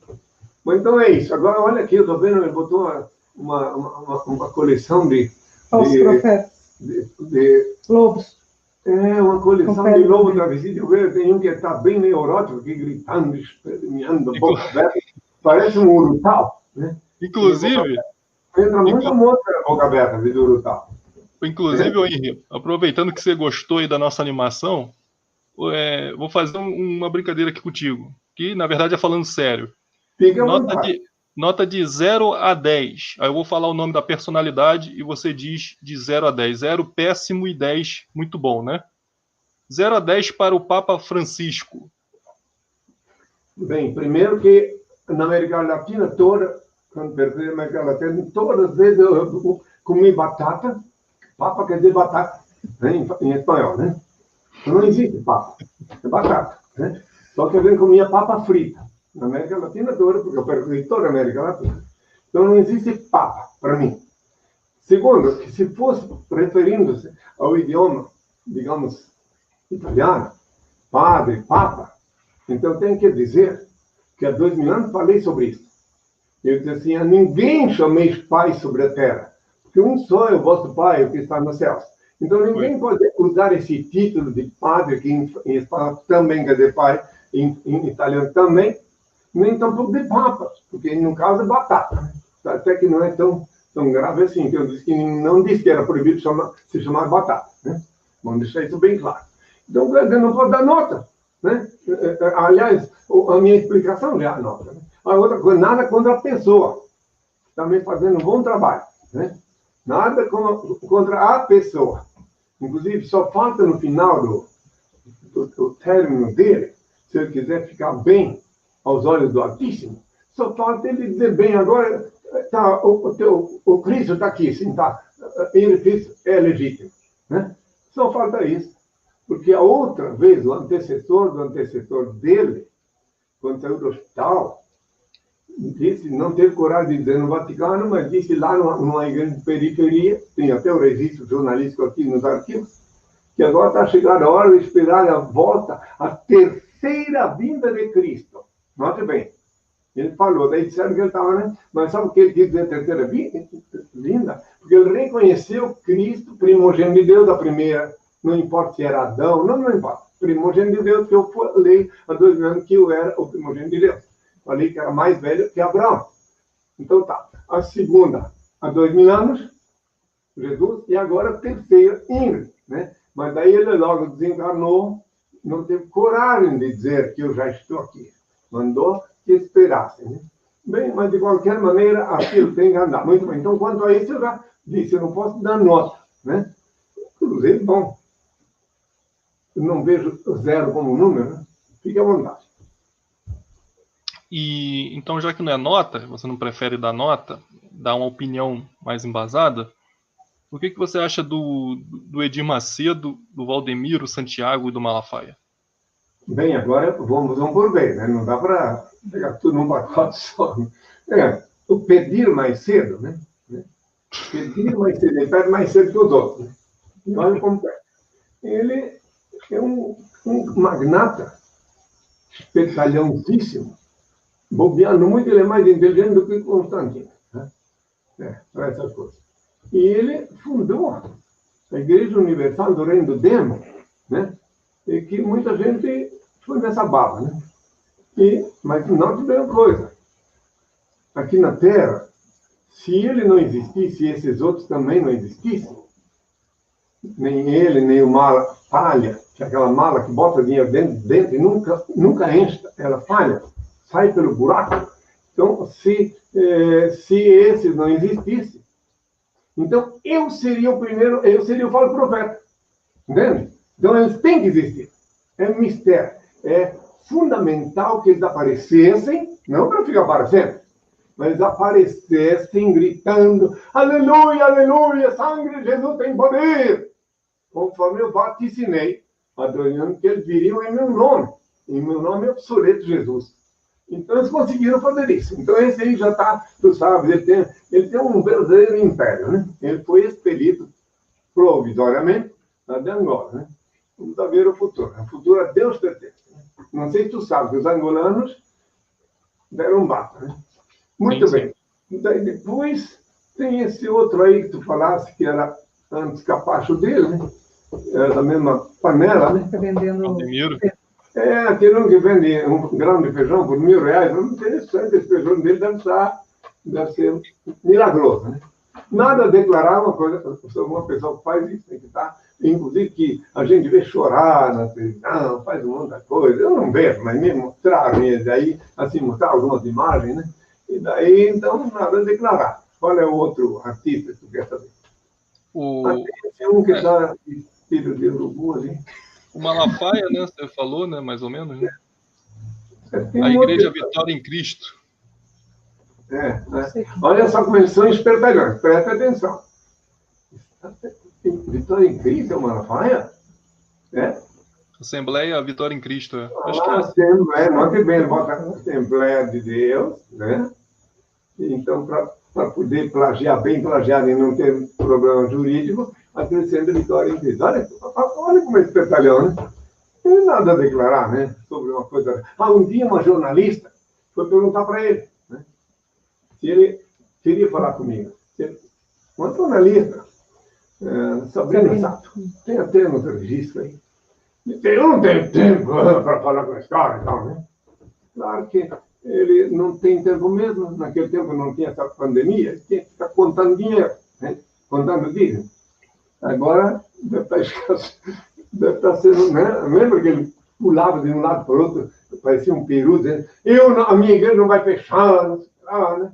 Mas então é isso. Agora, olha aqui, eu estou vendo, ele botou uma coleção de profetas. Lobos. É uma coleção de lobo travesti. Eu vejo, tem um que está bem neurótico, aqui gritando, esperneando, boca aberta. Parece um urutau, né? Inclusive... Entra muita moça na boca aberta, de urutau. Inclusive, Henrique, aproveitando que você gostou aí da nossa animação, vou fazer uma brincadeira aqui contigo, que na verdade é falando sério. Nota de 0 a 10. Aí eu vou falar o nome da personalidade e você diz de 0 a 10. 0, péssimo, e 10, muito bom, né? 0 a 10 para o Papa Francisco. Bem, primeiro que na América Latina toda, quando percebi a América Latina, todas as vezes eu comi batata. Papa quer dizer batata, né? Em espanhol, né? Não existe papa, é batata, né? Só que eu comia papa frita. Na América Latina toda, porque eu percorri toda a América Latina. Então não existe papa para mim. Segundo, que se fosse referindo-se ao idioma, digamos, italiano, padre, papa, então tem que dizer que há 2000 anos falei sobre isso. Eu disse assim, a ninguém chameis pai sobre a terra, porque um só é o vosso pai, o que está nos céus. Então ninguém pode usar esse título de padre, que em espanhol também quer dizer pai, em italiano também, nem tampouco de papas, porque no caso é batata. Até que não é tão grave assim, que eu disse que não disse que era proibido se chamar batata, né? Vamos deixar isso bem claro. Então, eu não posso dar nota, né? Aliás, a minha explicação já é a nota. Né? A outra coisa, nada contra a pessoa, também fazendo um bom trabalho, né? Nada contra a pessoa. Inclusive, só falta no final do término dele, se ele quiser ficar bem aos olhos do Altíssimo, só falta ele dizer bem, agora tá, o Cristo está aqui, sim, tá. Ele é legítimo, né? Só falta isso. Porque a outra vez, o antecessor do antecessor dele, quando saiu do hospital, disse, não teve coragem de dizer no Vaticano, mas disse lá numa igreja de periferia, tem até o registro jornalístico aqui nos arquivos, que agora está chegando a hora de esperar a volta, a terceira vinda de Cristo. Note bem, ele falou, daí disseram que ele estava, né? Mas sabe o que ele quis dizer terceira vinda? Porque ele reconheceu Cristo, primogênito de Deus, a primeira, não importa se era Adão, não importa, primogênito de Deus, que eu falei há 2 anos que eu era o primogênito de Deus. Falei que era mais velho que Abraão. Então tá, a segunda, há 2000 anos, Jesus, e agora a terceira, Ingrid, né? Mas daí ele logo desencarnou, não teve coragem de dizer que eu já estou aqui. Mandou que esperassem, né? Bem, mas de qualquer maneira, aquilo tem que andar. Muito bem. Então, quanto a isso, eu já disse, eu não posso dar nota, né? Inclusive, bom. não vejo o zero como número, né? Fique à vontade. E então, já que não é nota, você não prefere dar nota, dar uma opinião mais embasada, o que você acha do Edir Macedo, do Valdemiro, Santiago e do Malafaia? Bem, agora vamos um por vez, né? Não dá para pegar tudo num pacote só. O pedir mais cedo, né? Pedir mais cedo, ele pede mais cedo que os outros. Né? E olha como é. Ele é um magnata, espetalhãozíssimo. Bobeando muito, ele é mais inteligente do que Constantino, né? Para essas coisas. E ele fundou a Igreja Universal do Reino do Demo, né? E que muita gente foi nessa baba, né? Mas não tem uma coisa. Aqui na Terra, se ele não existisse e esses outros também não existissem, nem ele, nem o mala falha, que é aquela mala que bota dinheiro dentro e nunca enche, ela falha, sai pelo buraco. Então, se esses não existissem, então eu seria o primeiro, eu seria o falso profeta. Entende? Então, eles têm que existir. É um mistério. É fundamental que eles aparecessem, não para ficar para sempre, mas eles aparecessem gritando: aleluia, aleluia, sangue de Jesus tem poder. Conforme eu vaticinei, adorando que eles viriam em meu nome. Em meu nome é obsoleto Jesus. Então, eles conseguiram fazer isso. Então, esse aí já está, tu sabe, ele tem um verdadeiro império, né? Ele foi expelido provisoriamente de Angola, né? Vamos ver o futuro. O futuro a Deus pertence. Não sei se tu sabe que os angolanos deram um bata, né? Muito bem. Daí depois tem esse outro aí que tu falasse, que era antes capacho dele, né? Era da mesma panela, né? Tá vendendo... Valdemiro. Aquele um que vende um grão de feijão por R$1.000. Muito interessante, esse feijão dele deve ser milagroso, né? Nada a declarar uma pessoa que faz isso, tem que estar. Inclusive que a gente vê chorar na televisão, faz um monte de coisa. Eu não vejo, mas me mostraram, e daí, assim, mostrar algumas imagens, né? E daí, então, nada a declarar. Qual é o outro artista que tu quer saber? Tem um que está filho de urubu ali. O Malafaia, né? Você falou, né? Mais ou menos, né? A Igreja Vitória em Cristo. Olha só como eles são espertalhões. Presta atenção. Vitória em Cristo é o Malafaia? Assembleia Vitória em Cristo. Acho que Assembleia, muito bem, ele bota a Assembleia de Deus, né? Então, para poder plagiar bem plagiado e não ter problema jurídico, acrescenta Vitória em Cristo. Olha como é espertalhão, né? Não tem nada a declarar, né? Sobre uma coisa. Um dia uma jornalista foi perguntar para ele, né? Se ele queria falar comigo. Uma jornalista, Sabrina Sato, tem até no registro aí. Eu não tenho tempo para falar com esse cara e tal, né? Claro que ele não tem tempo mesmo. Naquele tempo não tinha essa pandemia, ele tinha que ficar contando dinheiro, né? Contando dízimo. Agora deve estar escasso, deve estar sendo, né? Lembra que ele pulava de um lado para o outro, parecia um peru, dizendo: a minha igreja não vai fechar, não sei lá, né?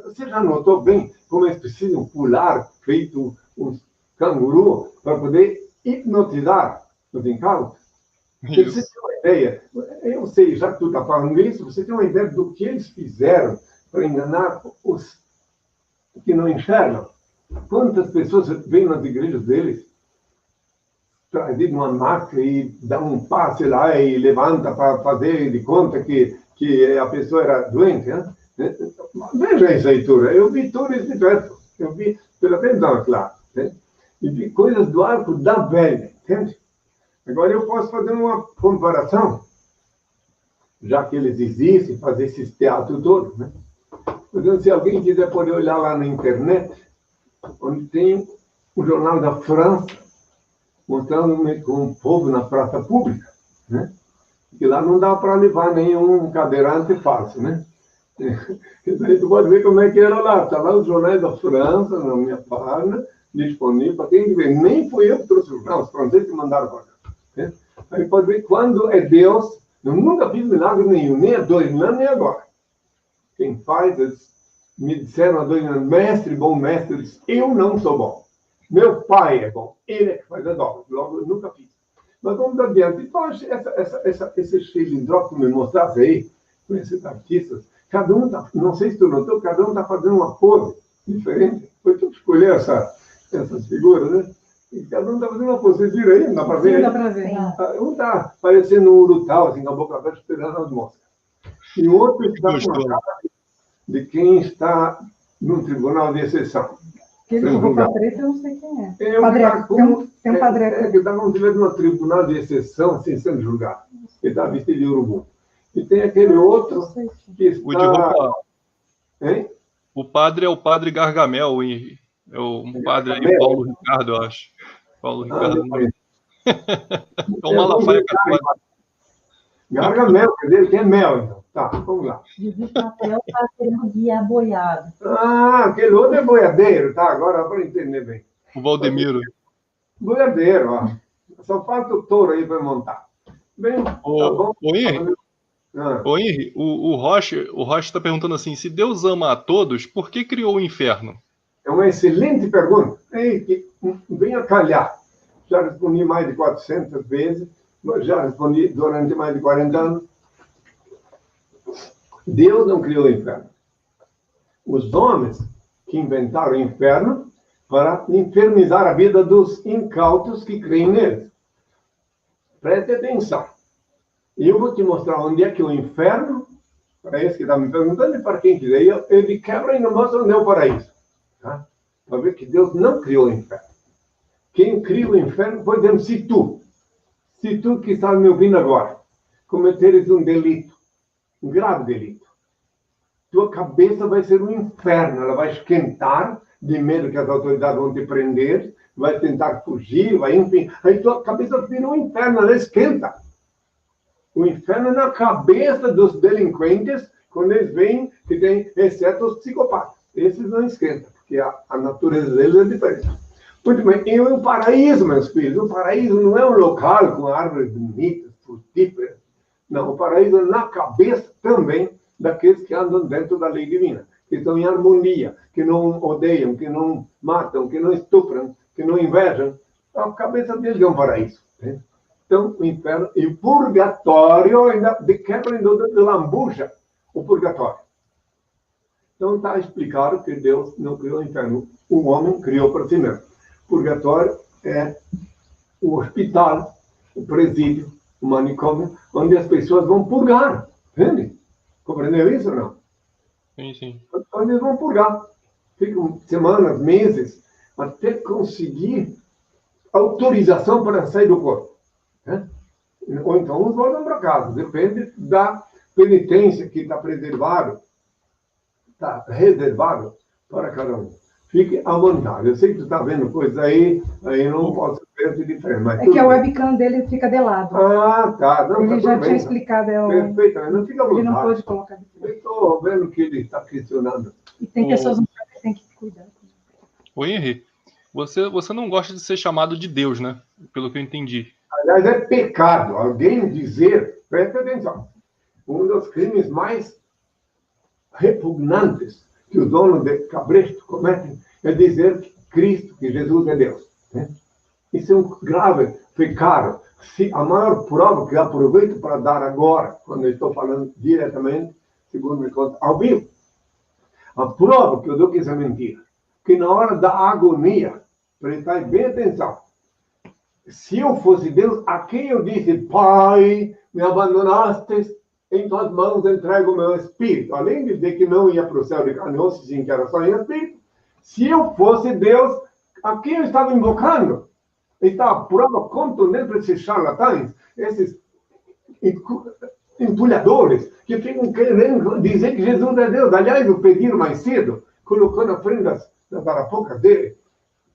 Você já notou bem como eles precisam pular feito um canguru para poder hipnotizar os incautos? Você tem uma ideia? Eu sei, já que tu está falando isso, você tem uma ideia do que eles fizeram para enganar os que não enxergam? Quantas pessoas vêm nas igrejas deles, trazido uma maca e dá um passe lá e levanta para fazer de conta que a pessoa era doente, né? Veja isso aí, Tura. Eu vi tudo isso direto. Eu vi pela televisão, claro. Né? E vi coisas do arco da velha, entende? Agora eu posso fazer uma comparação, já que eles existem, fazer esses teatros todos, né? Então, se alguém quiser poder olhar lá na internet, onde tem o jornal da França, mostrando com o povo na praça pública, né? Que lá não dá para levar nenhum cadeirante falso, né? E daí tu pode ver como é que era lá. Está lá os jornais da França, na minha página, disponível para quem ver. Nem fui eu que trouxe o jornal, os franceses que mandaram para cá. Né? Aí pode ver quando é Deus. Eu nunca fiz milagre nenhum, nem há 2 anos, nem agora. Quem faz, eles me disseram há 2 anos: mestre, bom mestre. Eu disse: eu não sou bom. Meu pai é bom. Ele é que faz as obras. Logo, eu nunca fiz. Mas vamos adiante. Então, esse cilindro que me mostrasse aí, com esses artistas, cada um está, não sei se tu notou, cada um está fazendo uma pose diferente. Foi tu que escolheu essas figuras, né? E cada um está fazendo uma pose. Vocês viram aí? Não dá para ver? Sim, dá para ver. Um está parecendo um urutau, assim, com a boca aberta, esperando as moscas. E o outro está com a cara de quem está num tribunal de exceção. Aquele com roupa preta, eu não sei quem é. Tem um padre que está como se estivesse num tribunal de exceção, assim, sendo julgado. Ele está vestido de urubu. E tem aquele outro que está... O de roupa... Hein? O padre é o padre Gargamel, o Henry. É o padre aí, Paulo Ricardo, eu acho. Paulo Ricardo. É o Malafaia católico. Gargamel, quer dizer, que é mel, então. Tá, vamos lá. De chapéu está querendo guiar boiado. Ah, aquele outro é boiadeiro, tá? Agora para entender bem. O Valdemiro. Boiadeiro, ó. Só falta o touro aí para montar. Bem, tá bom. O Henry, o Rocha está perguntando assim, se Deus ama a todos, por que criou o inferno? É uma excelente pergunta. Vem a calhar. Já respondi mais de 400 vezes, já respondi durante mais de 40 anos. Deus não criou o inferno. Os homens que inventaram o inferno para infernizar a vida dos incautos que creem neles. Preste atenção. E eu vou te mostrar onde é que o inferno, para esse que está me perguntando e para quem quiser, ele quebra e não mostra onde é o paraíso. Tá? Para ver que Deus não criou o inferno. Quem cria o inferno, por exemplo, se tu que está me ouvindo agora, cometeres um delito, um grave delito, tua cabeça vai ser um inferno, ela vai esquentar de medo que as autoridades vão te prender, vai tentar fugir, enfim, aí tua cabeça vira um inferno, ela esquenta. O inferno é na cabeça dos delinquentes, quando eles veem que tem, exceto os psicopatas. Esses não esquentam, porque a natureza deles é diferente. Muito bem, e o paraíso, meus filhos, o paraíso não é um local com árvores bonitas, frutíferas. Não, o paraíso é na cabeça também daqueles que andam dentro da lei divina, que estão em harmonia, que não odeiam, que não matam, que não estupram, que não invejam. A cabeça deles é um paraíso. Né? Então, o inferno e o purgatório ainda quebra de lambuja o purgatório. Então, está explicado que Deus não criou o inferno. O homem criou para si mesmo. Purgatório é o hospital, o presídio, o manicômio, onde as pessoas vão purgar. Entende? Compreendeu isso ou não? Sim, sim. Onde eles vão purgar. Ficam semanas, meses, até conseguir autorização para sair do corpo. Né? Ou então uns voltam para casa. Depende da penitência que está preservado, está reservado para cada um. Fique à vontade. Eu sei que tu está vendo coisas aí eu não posso ver de diferente. Mas é que a webcam dele fica de lado. Ah, tá. Não, ele já tinha explicado. Perfeito, não fica à vontade. Ele não pode colocar de frente. Eu estou vendo o que ele está questionando. E tem pessoas que têm que cuidar. Ô Henry, você não gosta de ser chamado de Deus, né? Pelo que eu entendi. Aliás, é pecado alguém dizer, presta atenção, um dos crimes mais repugnantes que os donos de cabresto cometem é dizer que Cristo, que Jesus é Deus. Né? Isso é um grave pecado. A maior prova que eu aproveito para dar agora, quando eu estou falando diretamente, segundo me conta, ao vivo, a prova que eu dou que isso é mentira, que na hora da agonia, prestai bem atenção, se eu fosse Deus, a quem eu disse, Pai, me abandonaste, em tuas mãos entrego o meu espírito. Além de dizer que não ia para o céu de carne e osso, sim, que era só em espírito. Se eu fosse Deus, a quem eu estava invocando? Está a prova contundente para esses charlatães, esses empulhadores, que ficam querendo dizer que Jesus é Deus. Aliás, o pediram mais cedo, colocou na frente das arapocas dele,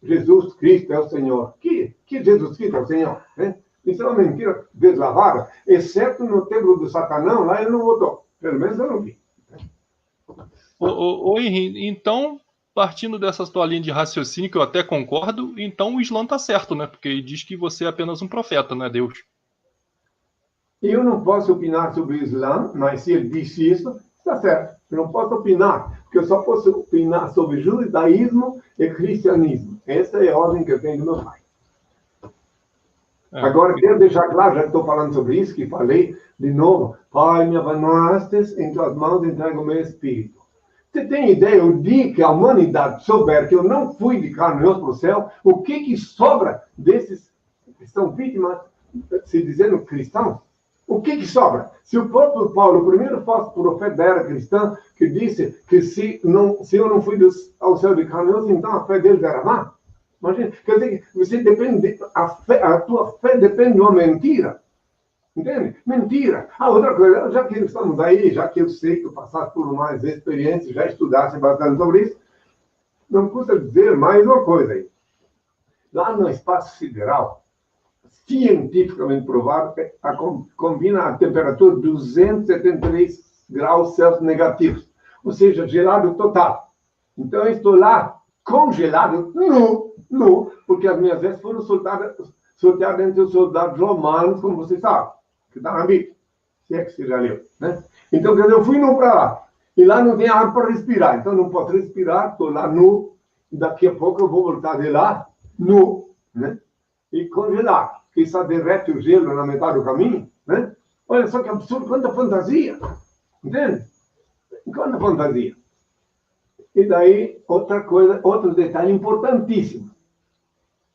Jesus Cristo é o Senhor. Que Jesus Cristo é o Senhor? Né? Isso é uma mentira deslavada, exceto no templo do Satanão, lá ele não votou. Pelo menos eu não vi. Ô Henry, então, partindo dessa tua linha de raciocínio, que eu até concordo, então o Islã está certo, né? Porque ele diz que você é apenas um profeta, não é Deus. Eu não posso opinar sobre o Islã, mas se ele disse isso, está certo. Eu não posso opinar, porque eu só posso opinar sobre judaísmo e cristianismo. Essa é a ordem que eu tenho do meu pai. Agora, quero deixar claro, já que estou falando sobre isso, que falei de novo. Pai, me abandonaste, em tuas mãos entrego o meu espírito. Você tem ideia, o dia que a humanidade souber que eu não fui de carne e osso para o céu, o que sobra desses que são vítimas, se dizendo cristãos? O que sobra? Se o próprio Paulo, o primeiro falso profeta da era cristã, que disse que se eu não fui ao céu de carne e osso, então a fé deles era má. Imagina, quer dizer que você depende, a tua fé depende de uma mentira. Entende? Mentira. Outra coisa, já que estamos aí, já que eu sei que eu passasse por mais experiências, já estudasse bastante sobre isso, não custa dizer mais uma coisa aí. Lá no espaço sideral, cientificamente provado, combina a temperatura 273 graus Celsius negativos, ou seja, gelado total. Então, eu estou lá congelado, nu, porque as minhas vestes foram sorteadas entre os soldados romanos, como você sabe, que está na Bíblia, se é que você já leu, né? Então, quer dizer, eu fui nu para lá, e lá não tem ar para respirar, então não posso respirar, estou lá nu, e daqui a pouco eu vou voltar de lá, nu, né? E congelar, que só derrete o gelo na metade do caminho, né? Olha só que absurdo, quanta fantasia, entende? Quanta fantasia. E daí, outra coisa, outro detalhe importantíssimo,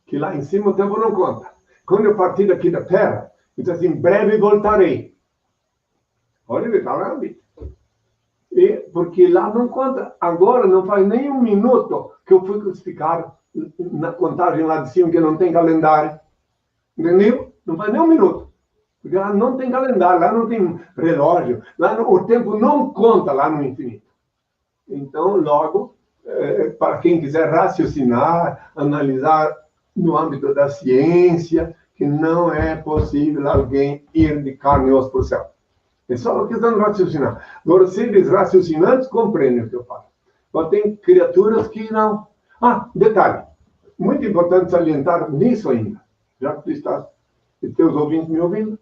que lá em cima o tempo não conta. Quando eu partir daqui da Terra, então assim, em breve voltarei. Olha, ele está lá, e porque lá não conta. Agora não faz nem um minuto que eu fui crucificado na contagem lá de cima, que não tem calendário. Entendeu? Não faz nem um minuto. Porque lá não tem calendário, lá não tem relógio, lá o tempo não conta lá no infinito. Então, logo, para quem quiser raciocinar, analisar no âmbito da ciência, que não é possível alguém ir de carne e osso para o céu. É só uma questão de raciocinar. Agora, seres raciocinantes compreendem o que eu falo. Agora, tem criaturas que não. Detalhe. Muito importante salientar nisso ainda, já que tu estás, e teus ouvintes me ouvindo,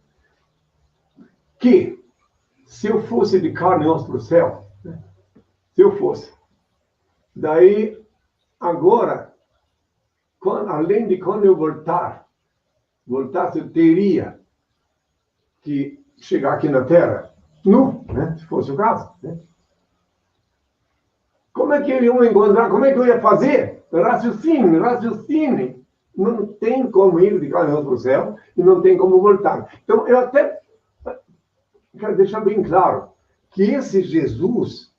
que se eu fosse de carne e osso para o céu, se eu fosse, daí, agora, além de quando eu voltasse, eu teria que chegar aqui na Terra, nu, né? Se fosse o caso, né? Como é que eles iam encontrar? Como é que eu ia fazer? Raciocine. Não tem como ir de carne e osso para o céu e não tem como voltar. Então, eu até quero deixar bem claro que esse Jesus,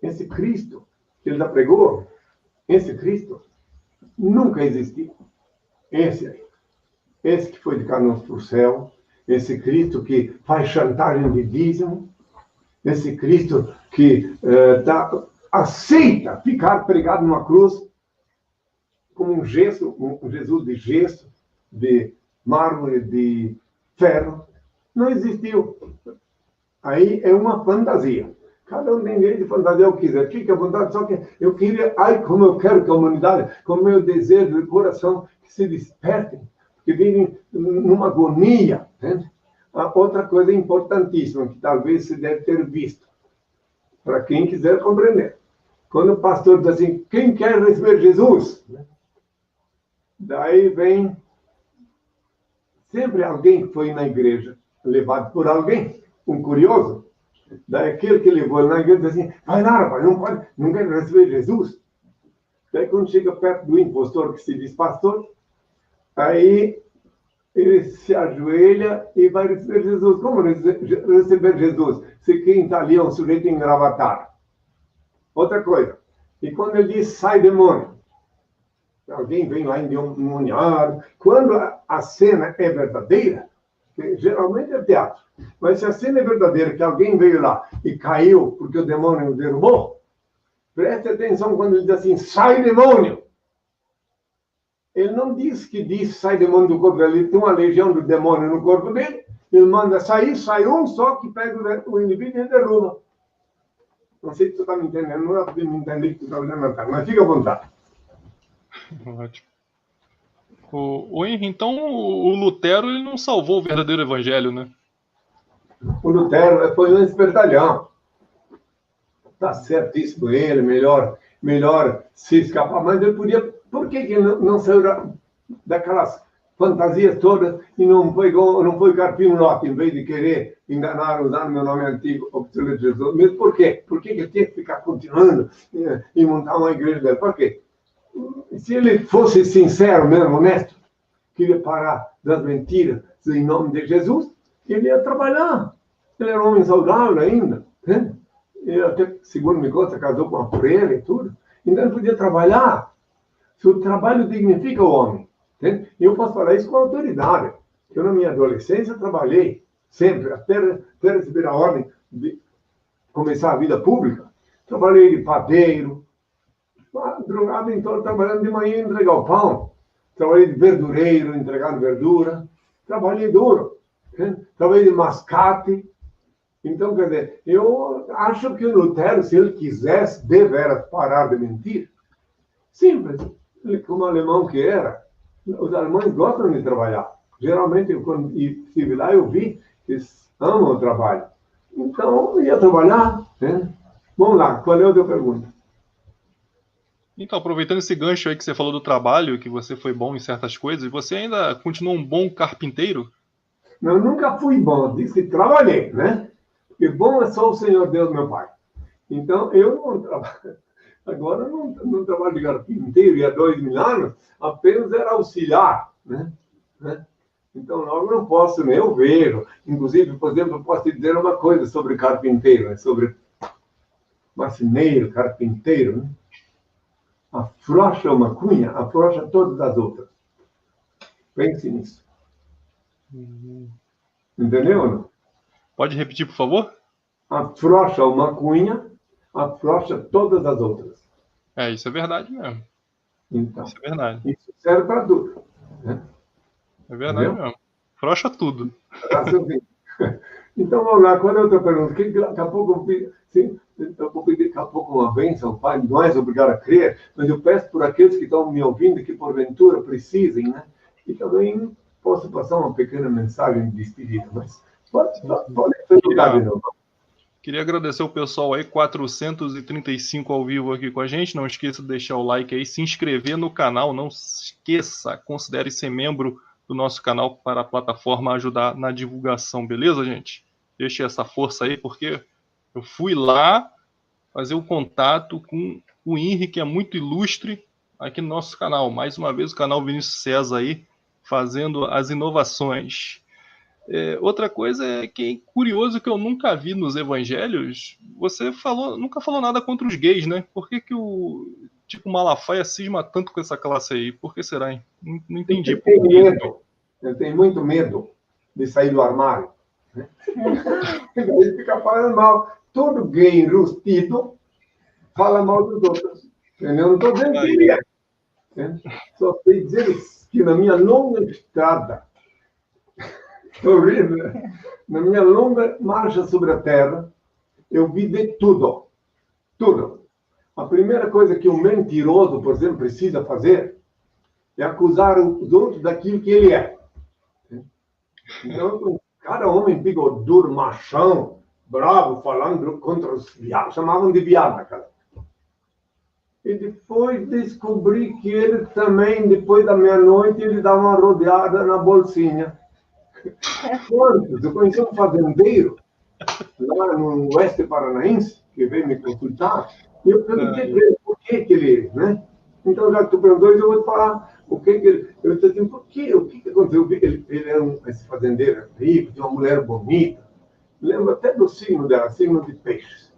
esse Cristo que ele já pregou, esse Cristo nunca existiu. Esse aí. Esse que foi de carne e osso para o céu, esse Cristo que faz chantagem de dízimo, esse Cristo que aceita ficar pregado numa cruz como um Jesus de gesso, de mármore, de ferro, não existiu. Aí é uma fantasia. Cada um tem direito de fantasiar o que quiser. Fica à vontade, só que eu queria, como eu quero que a humanidade, como meu desejo de coração, que se despertem, que vivem numa agonia. Entende? Outra coisa importantíssima, que talvez se deve ter visto, para quem quiser compreender. Quando o pastor diz assim, quem quer receber Jesus? Daí vem sempre alguém que foi na igreja, levado por alguém, um curioso. Daí aquele que levou ele na igreja diz assim, vai lá, rapaz, não quer receber Jesus? Daí quando chega perto do impostor que se diz pastor, aí ele se ajoelha e vai receber Jesus. Como receber Jesus? Se quem está ali é um sujeito engravatado. Outra coisa. E quando ele diz, sai demônio, alguém vem lá endemoniado. Quando a cena é verdadeira, que geralmente é teatro, mas se a cena é verdadeira, que alguém veio lá e caiu porque o demônio o derrubou, preste atenção quando ele diz assim, sai demônio. Ele não diz que sai demônio do corpo dele, ele tem uma legião de demônio no corpo dele, ele manda sair, sai um só que pega o indivíduo e derruba. Não sei se tu está me entendendo, não é para me entender que tu está me levantando, mas fica à vontade. Ótimo. O Henry, então o Lutero ele não salvou o verdadeiro evangelho, né? O Lutero foi um espertalhão. Está certíssimo ele, melhor se escapar, mas ele podia. Por que não saiu daquelas fantasias todas e não foi carpinho lote, em vez de querer enganar usando meu nome antigo, obsoleto Jesus. Mas por quê? Por que eu tinha que ficar continuando e montar uma igreja dele? Por quê? Se ele fosse sincero mesmo, honesto, queria parar das mentiras em nome de Jesus, ele ia trabalhar. Ele era um homem saudável ainda. Né? Ele até, segundo me conta, casou com uma freira e tudo. Então ele podia trabalhar. Se o trabalho dignifica o homem. Né? E eu posso falar isso com autoridade. Eu, na minha adolescência, trabalhei sempre, até receber a ordem de começar a vida pública. Trabalhei de padeiro, drogado, então, trabalhando de manhã em entregar o pão. Trabalhei de verdureiro, entregando verdura. Trabalhei duro. Né? Trabalhei de mascate. Então, quer dizer, eu acho que o Lutero, se ele quisesse deveras parar de mentir, simples, ele, como alemão que era, os alemães gostam de trabalhar. Geralmente, quando estive lá, eu vi que eles amam o trabalho. Então, eu ia trabalhar. Né? Vamos lá, qual é a tua pergunta? Então, aproveitando esse gancho aí que você falou do trabalho, que você foi bom em certas coisas, você ainda continua um bom carpinteiro? Eu nunca fui bom, disse que trabalhei, né? Porque bom é só o Senhor Deus, meu Pai. Então, eu não trabalho. Agora, não trabalho de carpinteiro, e há 2000 anos, apenas era auxiliar, né? Então, logo não posso, nem eu vejo. Inclusive, por exemplo, eu posso te dizer uma coisa sobre carpinteiro, né? Sobre marceneiro, carpinteiro, né? Afrouxa uma cunha, afrouxa todas as outras. Pense nisso. Entendeu ou não? Pode repetir, por favor? Afrouxa uma cunha, afrouxa todas as outras. Isso é verdade mesmo. Então, isso é verdade. Isso serve para tudo. Né? É verdade mesmo. Afrouxa tudo. Então, vamos lá. Qual é a outra pergunta? Que daqui a pouco eu vou pedir daqui a pouco uma bênção, Pai. Não és obrigado a crer, mas eu peço por aqueles que estão me ouvindo que porventura precisem, né? E também posso passar uma pequena mensagem de despedida, mas pode perguntar de novo. Queria agradecer o pessoal aí, 435 ao vivo aqui com a gente. Não esqueça de deixar o like aí, se inscrever no canal. Não esqueça, considere ser membro do nosso canal para a plataforma ajudar na divulgação, beleza, gente? Deixe essa força aí, porque eu fui lá fazer o contato com o Henry, que é muito ilustre aqui no nosso canal. Mais uma vez, o canal Vinícius César aí, fazendo as inovações. Outra coisa é que é curioso que eu nunca vi nos evangelhos, você nunca falou nada contra os gays, né? Por que o Malafaia cisma tanto com essa classe aí? Por que será, hein? Não entendi. Eu tenho muito medo de sair do armário. Né? Ele fica falando mal. Todo gay enrustido fala mal dos outros. Eu não estou dizendo que ele é. Só sei dizer que na minha longa estrada, horrível, na minha longa marcha sobre a terra, eu vi de tudo. Tudo. A primeira coisa que um mentiroso, por exemplo, precisa fazer é acusar os outros daquilo que ele é. Então, cada homem bigodudo, machão, bravo, falando contra os viados, chamavam de viado naquela época. E depois descobri que ele também, depois da meia-noite, ele dava uma rodeada na bolsinha. Quantos? Eu conheci um fazendeiro lá no oeste paranaense, que veio me consultar, e eu perguntei para ele por que ele, né? Então, já que tu perguntou, eu vou te falar o que ele... Eu disse assim, por quê? O que aconteceu? Ele era esse fazendeiro rico, tinha uma mulher bonita. Lembro até do signo dela, signo de peixes.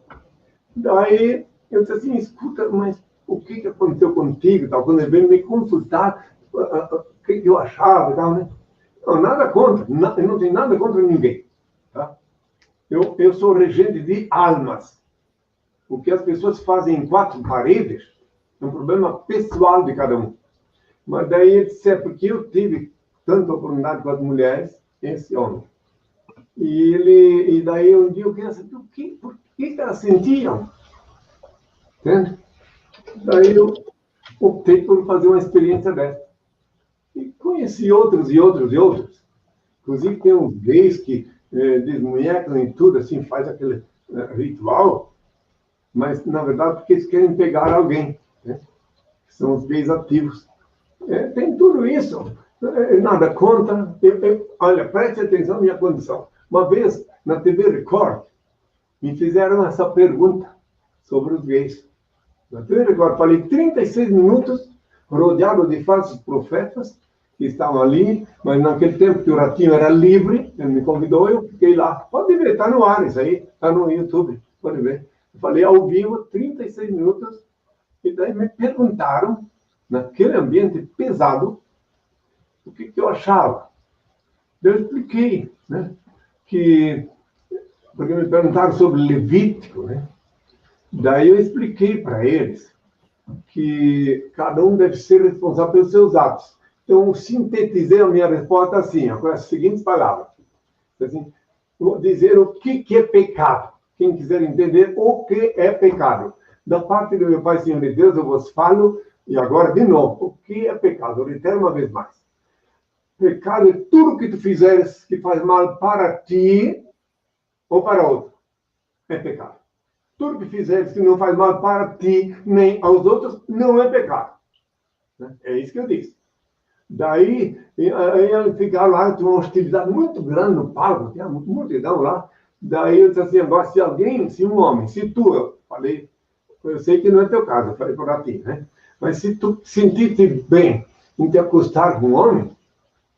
Daí, eu disse assim, escuta, mas o que aconteceu contigo? Tal? Quando ele veio me consultar, o que eu achava e tal, né? Não, nada contra, eu não tenho nada contra ninguém. Tá? Eu sou regente de almas. O que as pessoas fazem em quatro paredes é um problema pessoal de cada um. Mas daí ele disse, porque eu tive tanta oportunidade com as mulheres, esse homem. E daí um dia eu queria saber por que elas sentiam. Entende? Daí eu optei por fazer uma experiência dessa. E conheci outros e outros e outros. Inclusive tem uns gays que desmunhecam e tudo, assim, faz aquele ritual, mas na verdade porque eles querem pegar alguém. Né? São os gays ativos. Tem tudo isso. Nada contra. Olha, preste atenção à minha condição. Uma vez, na TV Record, me fizeram essa pergunta sobre os gays. Na TV Record, falei 36 minutos, rodeado de falsos profetas, que estavam ali, mas naquele tempo que o Ratinho era livre, ele me convidou, eu fiquei lá. Pode ver, está no ar isso aí, está no YouTube, pode ver. Eu falei ao vivo, 36 minutos, e daí me perguntaram, naquele ambiente pesado, o que eu achava. Eu expliquei, né, porque me perguntaram sobre Levítico, né? Daí eu expliquei para eles que cada um deve ser responsável pelos seus atos. Então, sintetizei a minha resposta assim, com as seguintes palavras. Assim, vou dizer o que é pecado. Quem quiser entender o que é pecado. Da parte do meu Pai, Senhor de Deus, eu vos falo, e agora de novo, o que é pecado? Eu reitero uma vez mais. Pecado é tudo que tu fizeres que faz mal para ti ou para outro. É pecado. Tudo que fizeres que não faz mal para ti nem aos outros, não é pecado. É isso que eu disse. Daí, ele ficaram lá, tinha uma hostilidade muito grande no palco, tinha uma multidão lá. Daí eu disse assim, agora se alguém, se um homem, se tu, eu falei, eu sei que não é teu caso, eu falei para ti, né? Mas se tu sentir-te bem em te acostar com um homem,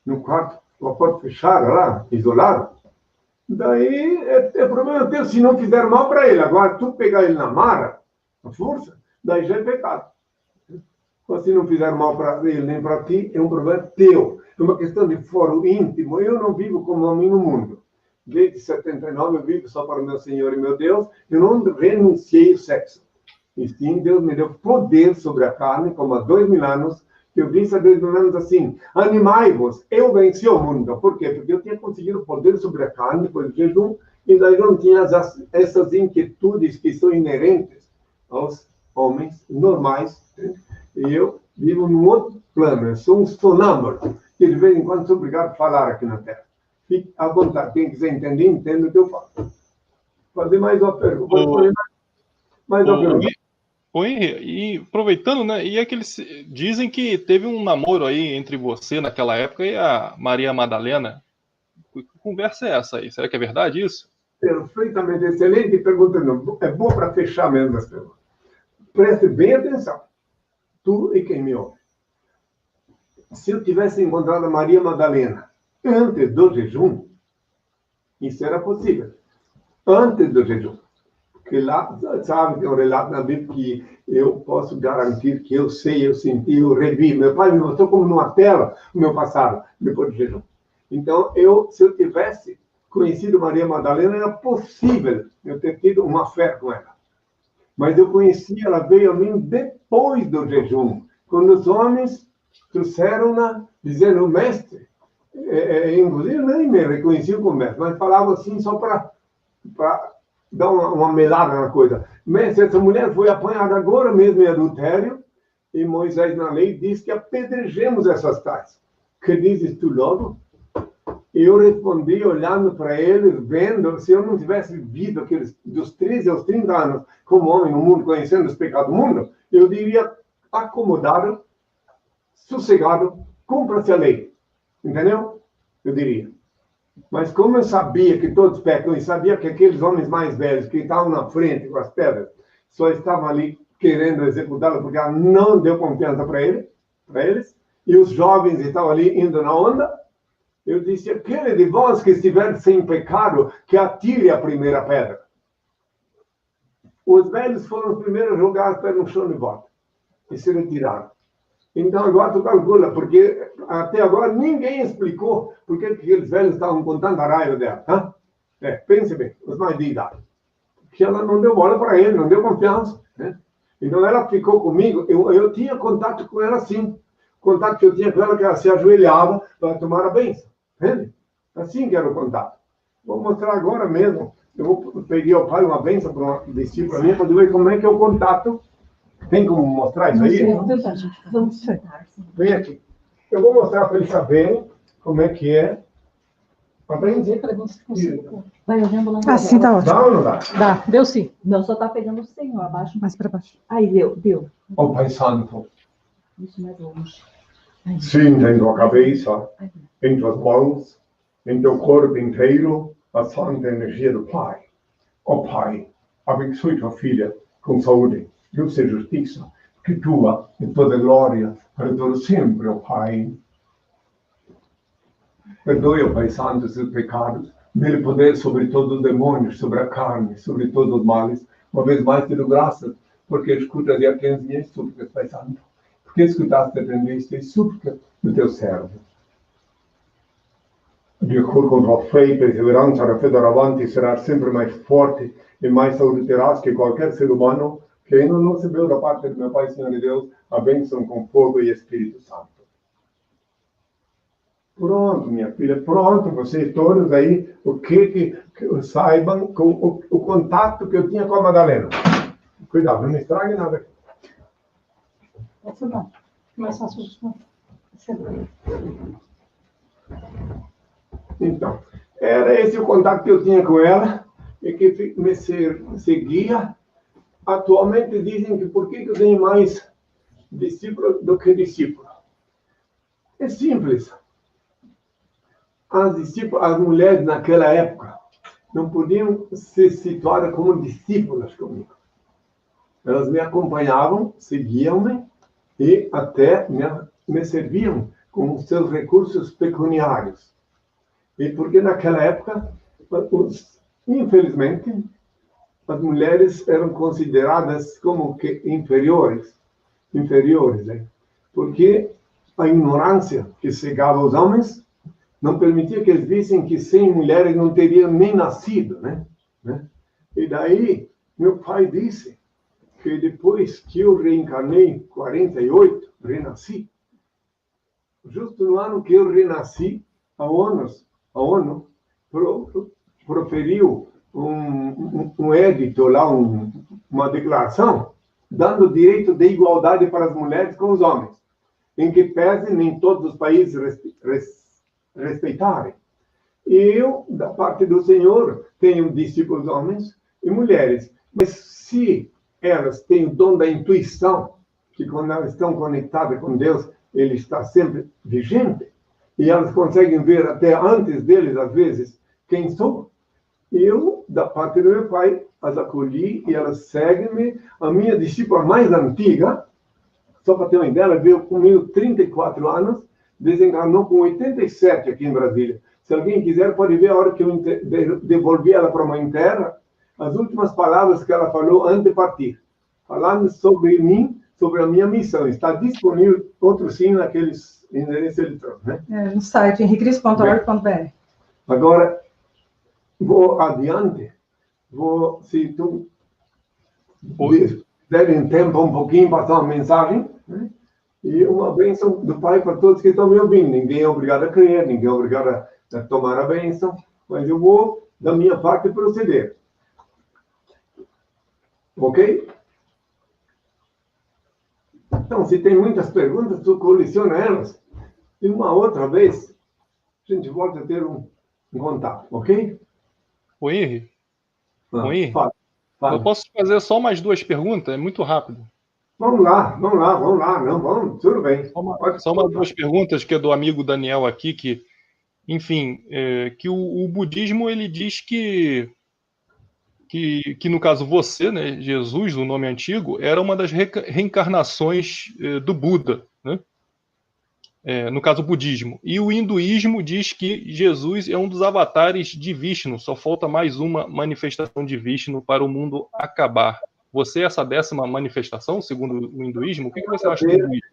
no quarto, com a porta fechada lá, isolado, daí é problema teu se não fizer mal para ele. Agora, tu pegar ele na marra, a força, daí já é pecado. Mas se não fizer mal para ele nem para ti, é um problema teu. É uma questão de foro íntimo. Eu não vivo como homem no mundo. Desde 79 eu vivo só para o meu Senhor e meu Deus. Eu não renunciei ao sexo. E sim, Deus me deu poder sobre a carne, como há 2000 anos. Eu disse há 2000 anos assim, animai-vos, eu venci o mundo. Por quê? Porque eu tinha conseguido poder sobre a carne depois do jejum, e daí eu não tinha essas inquietudes que são inerentes aos homens normais. E eu vivo num outro plano, eu sou um sonâmbulo, que de vez em quando sou obrigado a falar aqui na Terra. Fique à vontade, quem quiser entender, entenda o que eu falo. Fazer mais uma pergunta. Mais uma pergunta. Henry, e aproveitando, né? E aqueles dizem que teve um namoro aí entre você naquela época e a Maria Madalena. Que conversa é essa aí? Será que é verdade isso? Perfeitamente, excelente pergunta. É boa para fechar mesmo as perguntas. Preste bem atenção. Tu e quem me ouve. Se eu tivesse encontrado a Maria Madalena antes do jejum, isso era possível. Antes do jejum. Porque lá, sabe, tem um relato na Bíblia que eu posso garantir que eu sei, eu senti, eu revi. Meu pai me mostrou como numa tela o meu passado, depois do jejum. Então, se eu tivesse conhecido Maria Madalena, era possível eu ter tido uma fé com ela. Mas eu conheci, ela veio a mim depois do jejum, quando os homens trouxeram-na, dizendo, mestre, inclusive nem me reconheciam como mestre, mas falavam assim só para dar uma melada na coisa. Mestre, essa mulher foi apanhada agora mesmo em adultério, e Moisés na lei diz que apedrejemos essas tais. Que dizes tu logo? Eu respondi olhando para eles, vendo, se eu não tivesse vivido aqueles dos 13 aos 30 anos como homem no mundo, conhecendo os pecados do mundo, eu diria acomodado, sossegado, cumpra-se a lei. Entendeu? Eu diria. Mas como eu sabia que todos pecam e sabia que aqueles homens mais velhos que estavam na frente com as pedras só estavam ali querendo executá-la porque ela não deu confiança para eles, e os jovens estavam ali indo na onda, eu disse, aquele de vós que estiver sem pecado, que atire a primeira pedra. Os velhos foram os primeiros a jogar as pedras no chão de volta. E se retiraram. Então agora tu calcula, porque até agora ninguém explicou por que aqueles velhos estavam com tanta raiva dela. Tá? Pense bem, os mais de idade. Porque ela não deu bola para ele, não deu confiança. Né? Então ela ficou comigo, eu tinha contato com ela sim. Contato que eu tinha com ela, que ela se ajoelhava para tomar a bênção. Entende? Assim que era o contato. Vou mostrar agora mesmo. Eu vou pedir ao pai uma bênção para vestir para mim, para ver como é que é o contato. Tem como mostrar isso aí? Vamos sentar. Vem aqui. Eu vou mostrar para eles saberem como é que é. Aprende. Vai olhando lá. Assim tá ótimo. Dá ou não dá? Dá, deu sim. Não, só tá pegando o Senhor, abaixo. Mais para baixo. Aí, deu. Ó, o Pai Santo. Isso, mais longe. Sinta em tua cabeça, em tuas mãos, em teu corpo inteiro, a santa energia do Pai. Ó Pai, abençoe tua filha com saúde, justiça e justiça, que tua e toda glória para todo sempre, ó Pai. Perdoe, ó Pai Santo, os seus pecados, dê poder sobre todos os demônios, sobre a carne, sobre todos os males. Uma vez mais te dou graças, porque escutas e atendes minhas súplicas, Pai Santo. Porque escutaste e atendeste as súplicas do teu servo. De acordo com tua fé e perseverança, a fé doravante será sempre mais forte e mais saúde terás que qualquer ser humano que ainda não recebeu da parte do meu Pai, Senhor e Deus, a bênção com fogo e Espírito Santo. Pronto, minha filha, pronto, vocês todos aí, o que saibam com o contato que eu tinha com a Madalena. Cuidado, não me estrague nada. Essa não. Mais fácil. Então, era esse o contato que eu tinha com ela e que me seguia. Atualmente dizem que por que eu tenho mais discípulos do que discípulos? É simples. As mulheres naquela época não podiam se situar como discípulas comigo. Elas me acompanhavam, seguiam-me e até me serviam com os seus recursos pecuniários. E porque naquela época, infelizmente, as mulheres eram consideradas como que inferiores, né? Porque a ignorância que cegava os homens não permitia que eles vissem que sem mulheres não teriam nem nascido, né? E daí, meu pai disse que depois que eu reencarnei, em 48, renasci, justo no ano que eu renasci, a ONU proferiu um edito lá, uma declaração, dando o direito de igualdade para as mulheres com os homens, em que pese nem todos os países respeitarem. E eu, da parte do Senhor, tenho discípulos homens e mulheres. Mas se elas têm o dom da intuição, que quando elas estão conectadas com Deus, Ele está sempre vigente, e elas conseguem ver até antes deles, às vezes, quem sou. Eu, da parte do meu pai, as acolhi e elas seguem-me. A minha discípula mais antiga, só para ter uma ideia, ela veio comigo 34 anos, desencarnou com 87 aqui em Brasília. Se alguém quiser, pode ver a hora que eu devolvi ela para a Mãe Terra, as últimas palavras que ela falou antes de partir, falando sobre mim, sobre a minha missão. Está disponível outro sim naqueles endereços eletrônicos, né? No site henriquecris.org.br. Agora, vou adiante. Se tu derem tempo um pouquinho, passar uma mensagem, né? E uma bênção do Pai para todos que estão me ouvindo. Ninguém é obrigado a crer, ninguém é obrigado a tomar a bênção, mas eu vou, da minha parte, proceder. Ok? Então, se tem muitas perguntas, tu coleciona elas. E uma outra vez, a gente volta a ter um contato, ok? Ô, Henri. Fala. Eu posso fazer só mais 2 perguntas? É muito rápido. Vamos lá. Não, vamos, tudo bem. Só uma 2 perguntas, que é do amigo Daniel aqui, que, enfim, que o budismo, ele diz que no caso você, né, Jesus, o nome antigo, era uma das reencarnações do Buda, né? No caso o budismo. E o hinduísmo diz que Jesus é um dos avatares de Vishnu, só falta mais uma manifestação de Vishnu para o mundo acabar. Você é essa 10ª manifestação, segundo o hinduísmo? O que você acha do hinduísmo?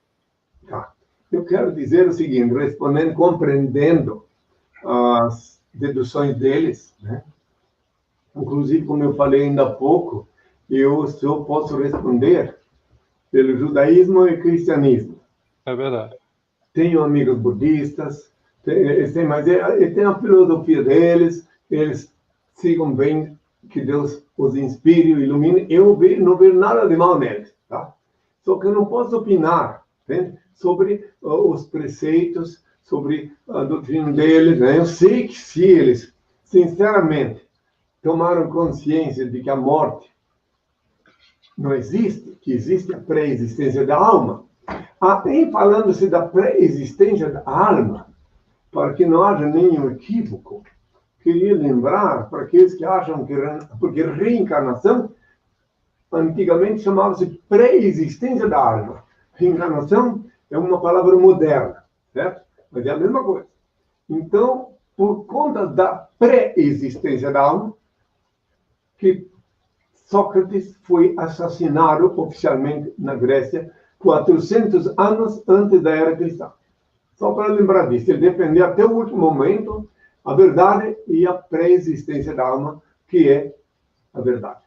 Tá. Eu quero dizer o seguinte, respondendo, compreendendo as deduções deles, né? Inclusive, como eu falei ainda há pouco, eu só posso responder pelo judaísmo e cristianismo. É verdade. Tenho amigos budistas, mas tem a filosofia deles, eles sigam bem, que Deus os inspire e ilumine. Eu não vejo nada de mal neles, tá? Só que eu não posso opinar, né, sobre os preceitos, sobre a doutrina deles, né? Eu sei que se eles, sinceramente, tomaram consciência de que a morte não existe, que existe a pré-existência da alma, Aí, falando-se da pré-existência da alma, para que não haja nenhum equívoco, queria lembrar para aqueles que acham que... Porque reencarnação, antigamente chamava-se pré-existência da alma. Reencarnação é uma palavra moderna, certo? Mas é a mesma coisa. Então, por conta da pré-existência da alma, que Sócrates foi assassinado oficialmente na Grécia 400 anos antes da era cristã. Só para lembrar disso, ele defendeu até o último momento a verdade e a pré-existência da alma, que é a verdade.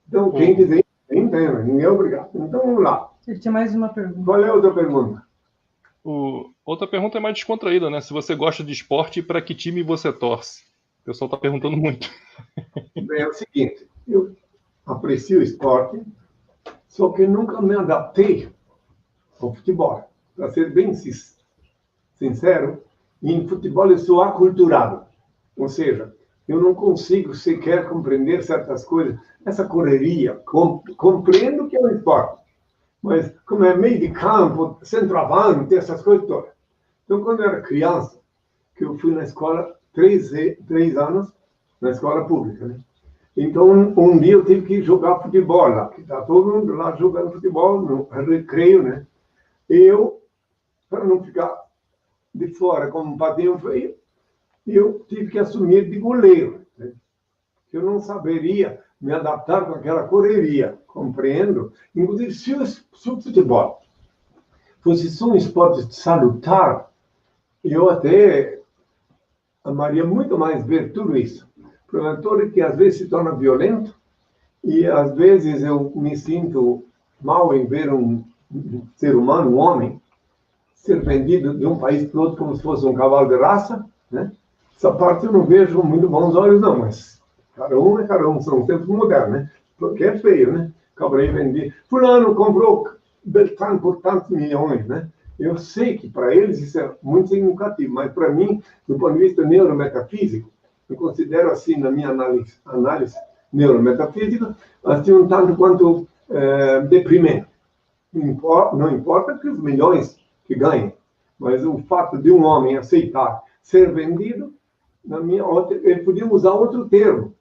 Então, quem quiser, entenda, ninguém é obrigado. Então, vamos lá. Ele tinha mais uma pergunta. Qual é a outra pergunta? Outra pergunta é mais descontraída, né? Se você gosta de esporte, para que time você torce? O pessoal está perguntando muito. Bem, é o seguinte, eu aprecio o esporte, só que nunca me adaptei ao futebol. Para ser bem sincero, em futebol eu sou aculturado. Ou seja, eu não consigo sequer compreender certas coisas. Essa correria, compreendo que é um esporte, mas como é meio de campo, centroavante, essas coisas todas. Então, quando eu era criança, que eu fui na escola 3 anos, na escola pública, né? Então, um dia eu tive que jogar futebol lá, que está todo mundo lá jogando futebol no recreio, né? Eu, para não ficar de fora como um patinho feio, eu tive que assumir de goleiro, né? Eu não saberia me adaptar com aquela correria, compreendo. Inclusive, se o futebol fosse só um esporte salutar, eu até amaria muito mais ver tudo isso. O problema é que às vezes se torna violento e às vezes eu me sinto mal em ver um ser humano, um homem, ser vendido de um país para outro como se fosse um cavalo de raça, né? Essa parte eu não vejo com muito bons olhos, não, mas cada um é cada um, são tempos modernos, né? Porque é feio, né? Acabei vendido. Fulano comprou Beltrano por tantos milhões, né? Eu sei que para eles isso é muito significativo, mas para mim, do ponto de vista neurometafísico, eu considero assim, na minha análise neurometafísica, assim um tanto quanto deprimente. Não importa que os milhões que ganhem, mas o fato de um homem aceitar ser vendido, na minha ele podia usar outro termo.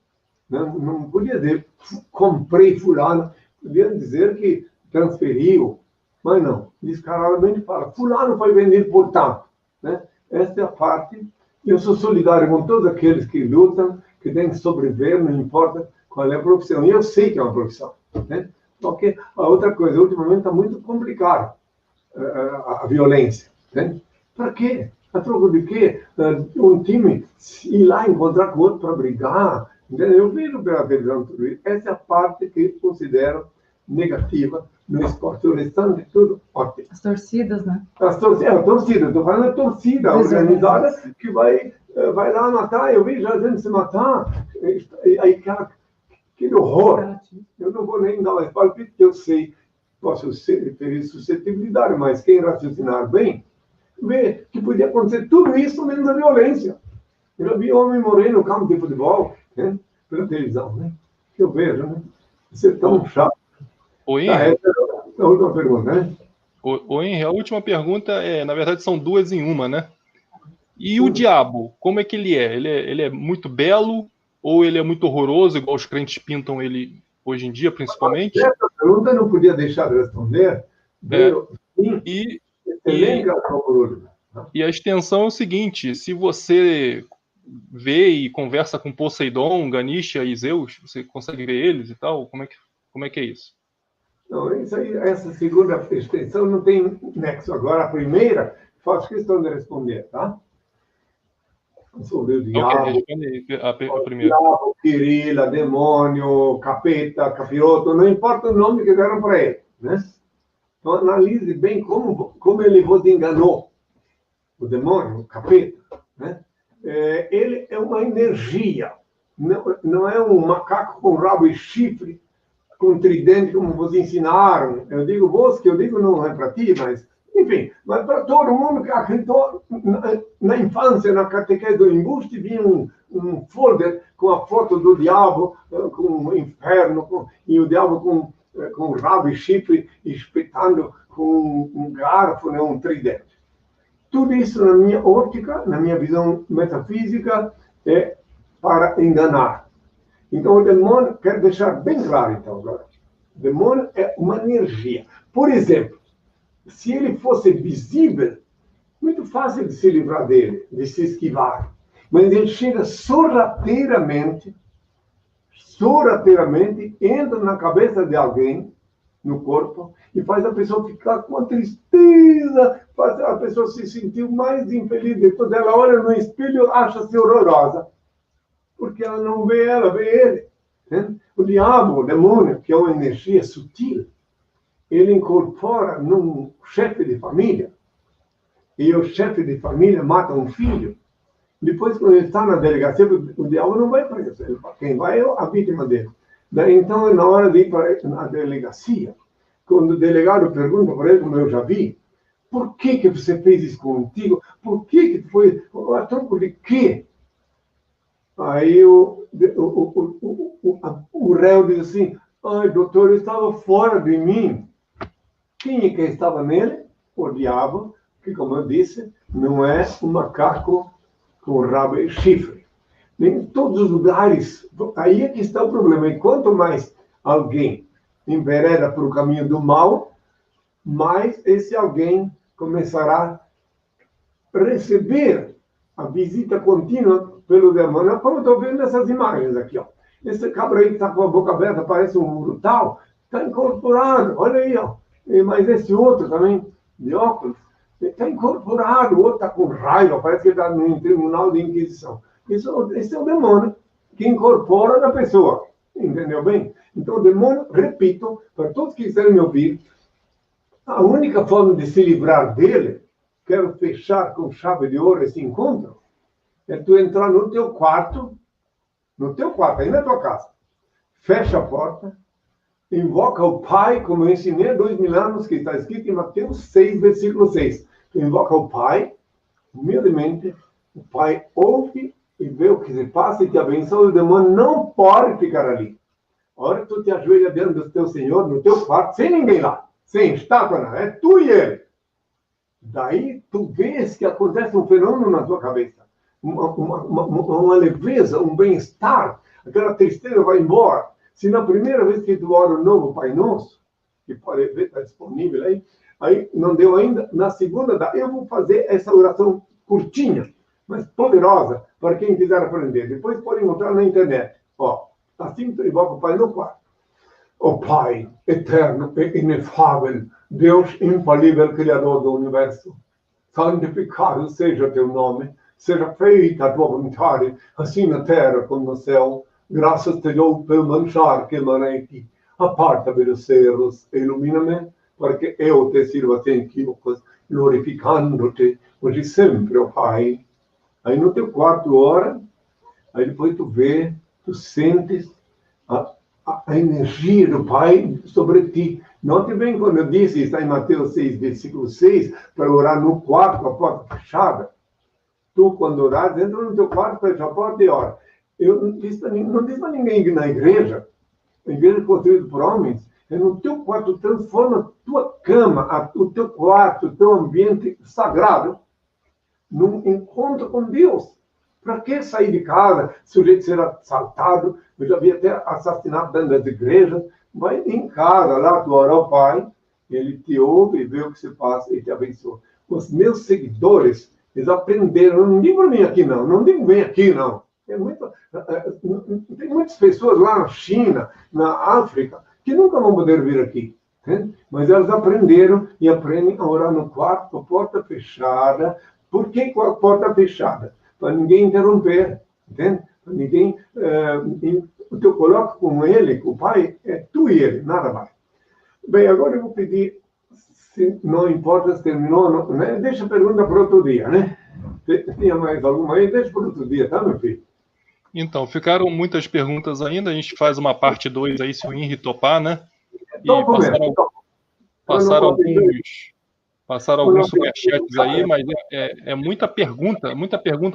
Não podia dizer comprei fulano, podia dizer que transferiu, mas não. Descaradamente fala, fulano foi vendido por tanto, né? Esta é a parte. Eu sou solidário com todos aqueles que lutam, que têm que sobreviver, não importa qual é a profissão. E eu sei que é uma profissão, né? Porque a outra coisa, ultimamente está muito complicado a violência, né? Para quê? A troco de quê? Um time ir lá encontrar com o outro para brigar. Entendeu? Eu vejo pela televisão tudo isso. Essa é a parte que eu considero negativa no esporte. O restante tudo ótimo. As torcidas, né? A torcida. Estou falando da torcida organizada que vai lá matar. Eu vejo a gente se matar. Aí, aquele horror. Eu não vou nem dar mais palpite, porque eu sei, posso ter suscetibilidade, mas quem raciocinar bem, vê que podia acontecer tudo isso menos a violência. Eu já vi homem morrer no campo de futebol, né? Pela televisão, né? Que eu vejo, né? Isso é tão chato. Henry, essa é a última pergunta, né? Henry, a última pergunta na verdade, são duas em uma, né? E o diabo, como é que ele é? Ele é muito belo ou ele é muito horroroso, igual os crentes pintam ele hoje em dia, principalmente? Essa pergunta eu não podia deixar de responder. E a extensão é o seguinte: se você vê e conversa com Poseidon, Ganesha e Zeus, você consegue ver eles e tal? Como é que é isso? Não, isso aí, essa segunda extensão não tem nexo. Agora, a primeira, faço questão de responder, tá? Sobre o diabo, a primeira. Diabo, Quirila, demônio, capeta, capiroto, não importa o nome que deram para ele, né? Então, analise bem como ele vos enganou. O demônio, o capeta, né? Ele é uma energia, não é um macaco com rabo e chifre, com tridente, como vos ensinaram. Eu digo vos, que eu digo não é para ti, mas, enfim, mas para todo mundo que acreditou na infância, na catequese do embuste, vinha um folder com a foto do diabo, com o inferno, e o diabo com rabo e chifre, espetando com um garfo, né, um tridente. Tudo isso, na minha óptica, na minha visão metafísica, é para enganar. Então, o demônio, quero deixar bem claro, então, agora. O demônio é uma energia. Por exemplo, se ele fosse visível, muito fácil de se livrar dele, de se esquivar. Mas ele chega sorrateiramente, entra na cabeça de alguém, no corpo, e faz a pessoa ficar com uma tristeza, faz a pessoa se sentir mais infeliz de toda. Ela olha no espelho e acha-se horrorosa, porque ela não vê ela, vê ele. Né? O diabo, o demônio, que é uma energia sutil, ele incorpora num chefe de família, e o chefe de família mata um filho. Depois, quando ele está na delegacia, o diabo não vai preso. Quem vai é a vítima dele. Então, na hora de ir para a delegacia, quando o delegado pergunta para ele, como eu já vi, por que você fez isso contigo? Por que foi? A troco de quê? Aí o réu diz assim, ai, doutor, eu estava fora de mim. Quem é que estava nele? O diabo, que, como eu disse, não é um macaco com rabo e chifre. Em todos os lugares, aí é que está o problema. E quanto mais alguém envereda para o caminho do mal, mais esse alguém começará a receber a visita contínua pelo demônio. Como eu estou vendo essas imagens aqui, ó. Esse cabra aí que está com a boca aberta, parece um brutal, está incorporado. Olha aí, ó. Mas esse outro também, de óculos, está incorporado. O outro está com raiva, parece que ele está no tribunal de inquisição. Esse é o demônio que incorpora na pessoa. Entendeu bem? Então, o demônio, repito, para todos que quiserem me ouvir, a única forma de se livrar dele, quero fechar com chave de ouro esse encontro, é tu entrar no teu quarto, aí na tua casa, fecha a porta, invoca o Pai, como eu ensinei há 2000 anos, que está escrito em Mateus 6, versículo 6. Tu invoca o Pai, humildemente, o Pai ouve e vê o que se passa e te abençoa. O demônio não pode ficar ali. A hora que tu te ajoelha diante do teu Senhor, no teu quarto, sem ninguém lá, sem estátua, não, é tu e ele. Daí tu vês que acontece um fenômeno na tua cabeça. Uma leveza, um bem-estar, aquela tristeza vai embora. Se na primeira vez que tu ora o novo Pai Nosso, que pode ver, está disponível aí não deu ainda, na segunda, eu vou fazer essa oração curtinha, mas poderosa, para quem quiser aprender. Depois pode encontrar na internet. Ó, assim tu invoca o Pai no quarto. Ó Pai, eterno e inefável, Deus infalível, Criador do Universo, santificado seja teu nome, seja feita a tua vontade, assim na terra como no céu. Graças te dou pelo manjar que emanei ti. Aparta-me dos erros, ilumina-me, para que eu te sirva sem equívocos, glorificando-te, hoje sempre, ó Pai. Aí no teu quarto ora, aí depois tu vê, tu sentes a energia do Pai sobre ti. Note bem quando eu disse, está em Mateus 6, versículo 6, para orar no quarto, a porta fechada. Tu, quando orares, entra no teu quarto, fecha a porta e ora. Eu não disse para ninguém na igreja, a igreja construída por homens, é no teu quarto, transforma a tua cama, o teu quarto, o teu ambiente sagrado, num encontro com Deus. Para que sair de casa, sujeito a ser assaltado? Eu já vi até assassinato dentro das igrejas. Vai em casa, lá tu ora ao Pai, ele te ouve e vê o que se passa e te abençoa. Os meus seguidores, eles aprenderam, não digo para mim aqui não digo vem aqui não. Tem muitas pessoas lá na China, na África, que nunca vão poder vir aqui. Entende? Mas elas aprenderam e aprendem a orar no quarto, com a porta fechada. Por que com a porta fechada? Para ninguém interromper. Entende? Para ninguém... tu coloca com ele, com o Pai, é tu e ele, nada mais. Bem, agora eu vou pedir, se não importa se terminou, não, né? Deixa a pergunta para outro dia, né? Tinha mais alguma aí? Deixa para outro dia, tá, meu filho? Então, ficaram muitas perguntas ainda, a gente faz uma parte 2 aí, se o Henry topar, né? E passaram alguns superchats aí, mas é muita pergunta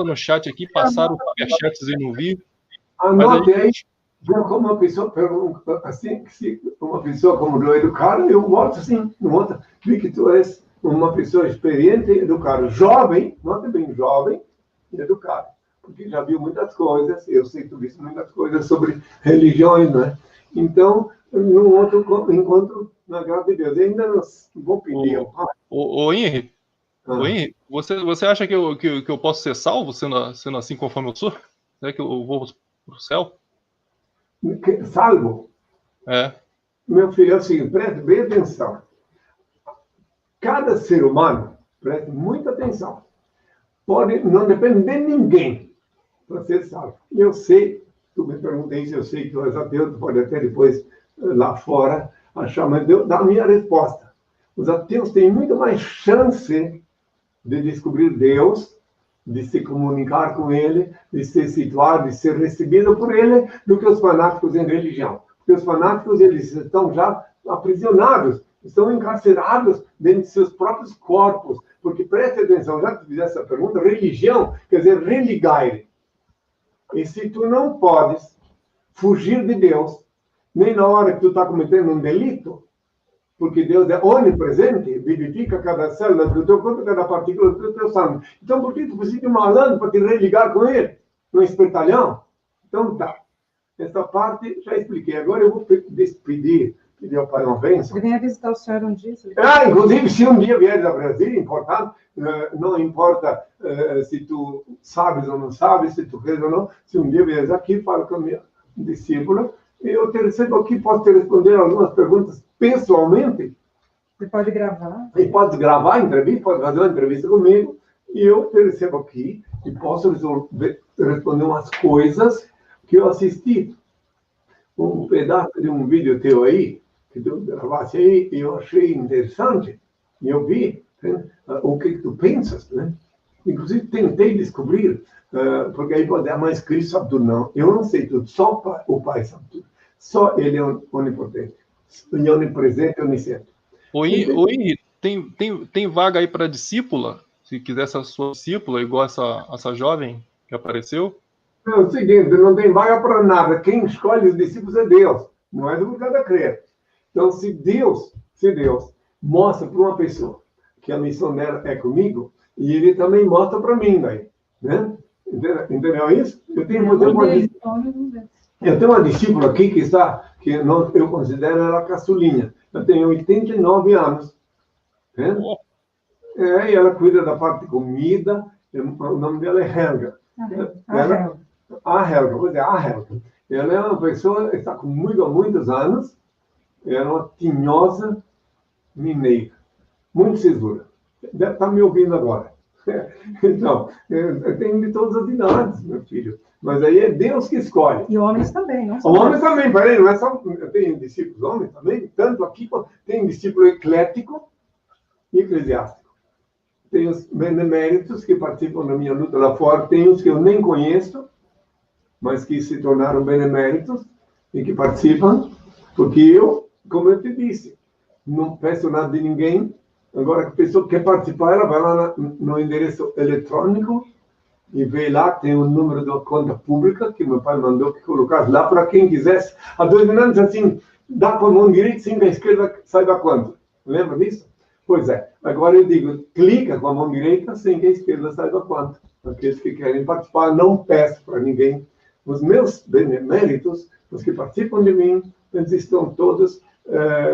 no chat aqui, passaram superchats e não vi. Anote aí. como uma pessoa pergunta assim, se uma pessoa como eu educado, eu volto assim, nota, vi que tu és uma pessoa experiente e educada, jovem, nota bem, jovem e educado, porque já viu muitas coisas, eu sei que tu viste muitas coisas sobre religiões, né? Então, num outro encontro, na graça de Deus, ainda não vou pedir. Ô Henry, você acha que eu posso ser salvo sendo assim conforme eu sou? Será que eu vou pro céu? Salvo? É. Meu filho, é o seguinte, preste bem atenção. Cada ser humano, preste muita atenção, não depende de ninguém para ser salvo. Eu sei, tu me perguntei se eu sei que tu és ateu, tu pode até depois, lá fora, achar, mas eu dá a minha resposta. Os ateus têm muito mais chance de descobrir Deus, de se comunicar com Ele, de se situar, de ser recebido por Ele, do que os fanáticos em religião. Porque os fanáticos, eles estão já aprisionados, estão encarcerados dentro de seus próprios corpos. Porque, preste atenção, já que tu fizeste essa pergunta, religião quer dizer religare. E se tu não podes fugir de Deus, nem na hora que tu está cometendo um delito, porque Deus é onipresente, vivifica cada célula do teu corpo, cada partícula do teu sangue. Então, por que tu precisa de um malandro para te religar com ele? Um espertalhão? Então, tá. Essa parte já expliquei. Agora eu vou despedir, pedir ao Pai uma bênção. Ele venha visitar o senhor um dia. Inclusive, se um dia vier ao Brasil, importante, não importa se tu sabes ou não sabes, se tu queres ou não, se um dia vieres aqui, fala com a minha discípula, eu te recebo aqui, posso te responder algumas perguntas pessoalmente. Você pode gravar. E pode gravar a entrevista, pode fazer uma entrevista comigo, e eu te recebo aqui e posso responder umas coisas que eu assisti. Um pedaço de um vídeo teu aí, que tu gravaste aí, e eu achei interessante, e eu vi, né, o que tu pensas, né? Inclusive, tentei descobrir, porque aí pode dizer, mas Cristo sabe tudo. Não, eu não sei tudo, só o Pai sabe tudo. Só Ele é onipotente, onipresente, onisciente. Oi, tem vaga aí para discípula? Se quiser essa sua discípula, igual essa jovem que apareceu? É o seguinte, não tem vaga para nada. Quem escolhe os discípulos é Deus, não é obrigado a crer. Então, se Deus mostra para uma pessoa que a missão dela é comigo, e Ele também mostra para mim, daí, né? Entendeu isso? Eu tenho uma discípula aqui que eu considero ela caçulinha. Ela tem 89 anos. Né? E ela cuida da parte de comida. O nome dela é Helga. A Helga. Ela é uma pessoa que está comigo há muitos anos. Ela é uma tinhosa mineira. Muito segura. Deve estar me ouvindo agora. Então, tem de todas as idades, meu filho. Mas aí é Deus que escolhe. E homens também, não só homens também, peraí, não é só... Eu tenho discípulos homens também, tanto aqui, tem discípulo eclético e eclesiástico. Tem os beneméritos que participam da minha luta lá fora, tem os que eu nem conheço, mas que se tornaram beneméritos e que participam, porque eu, como eu te disse, não peço nada de ninguém. Agora, a pessoa que quer participar, ela vai lá no endereço eletrônico e vê lá, tem o número da conta pública que meu pai mandou que colocasse lá para quem quisesse. Há 2 anos, assim, dá com a mão direita, sim, com a esquerda, saiba quanto. Lembra disso? Pois é. Agora eu digo, clica com a mão direita, sem que a esquerda saiba quanto. Aqueles que querem participar, não peço para ninguém. Os meus beneméritos, os que participam de mim, eles estão todos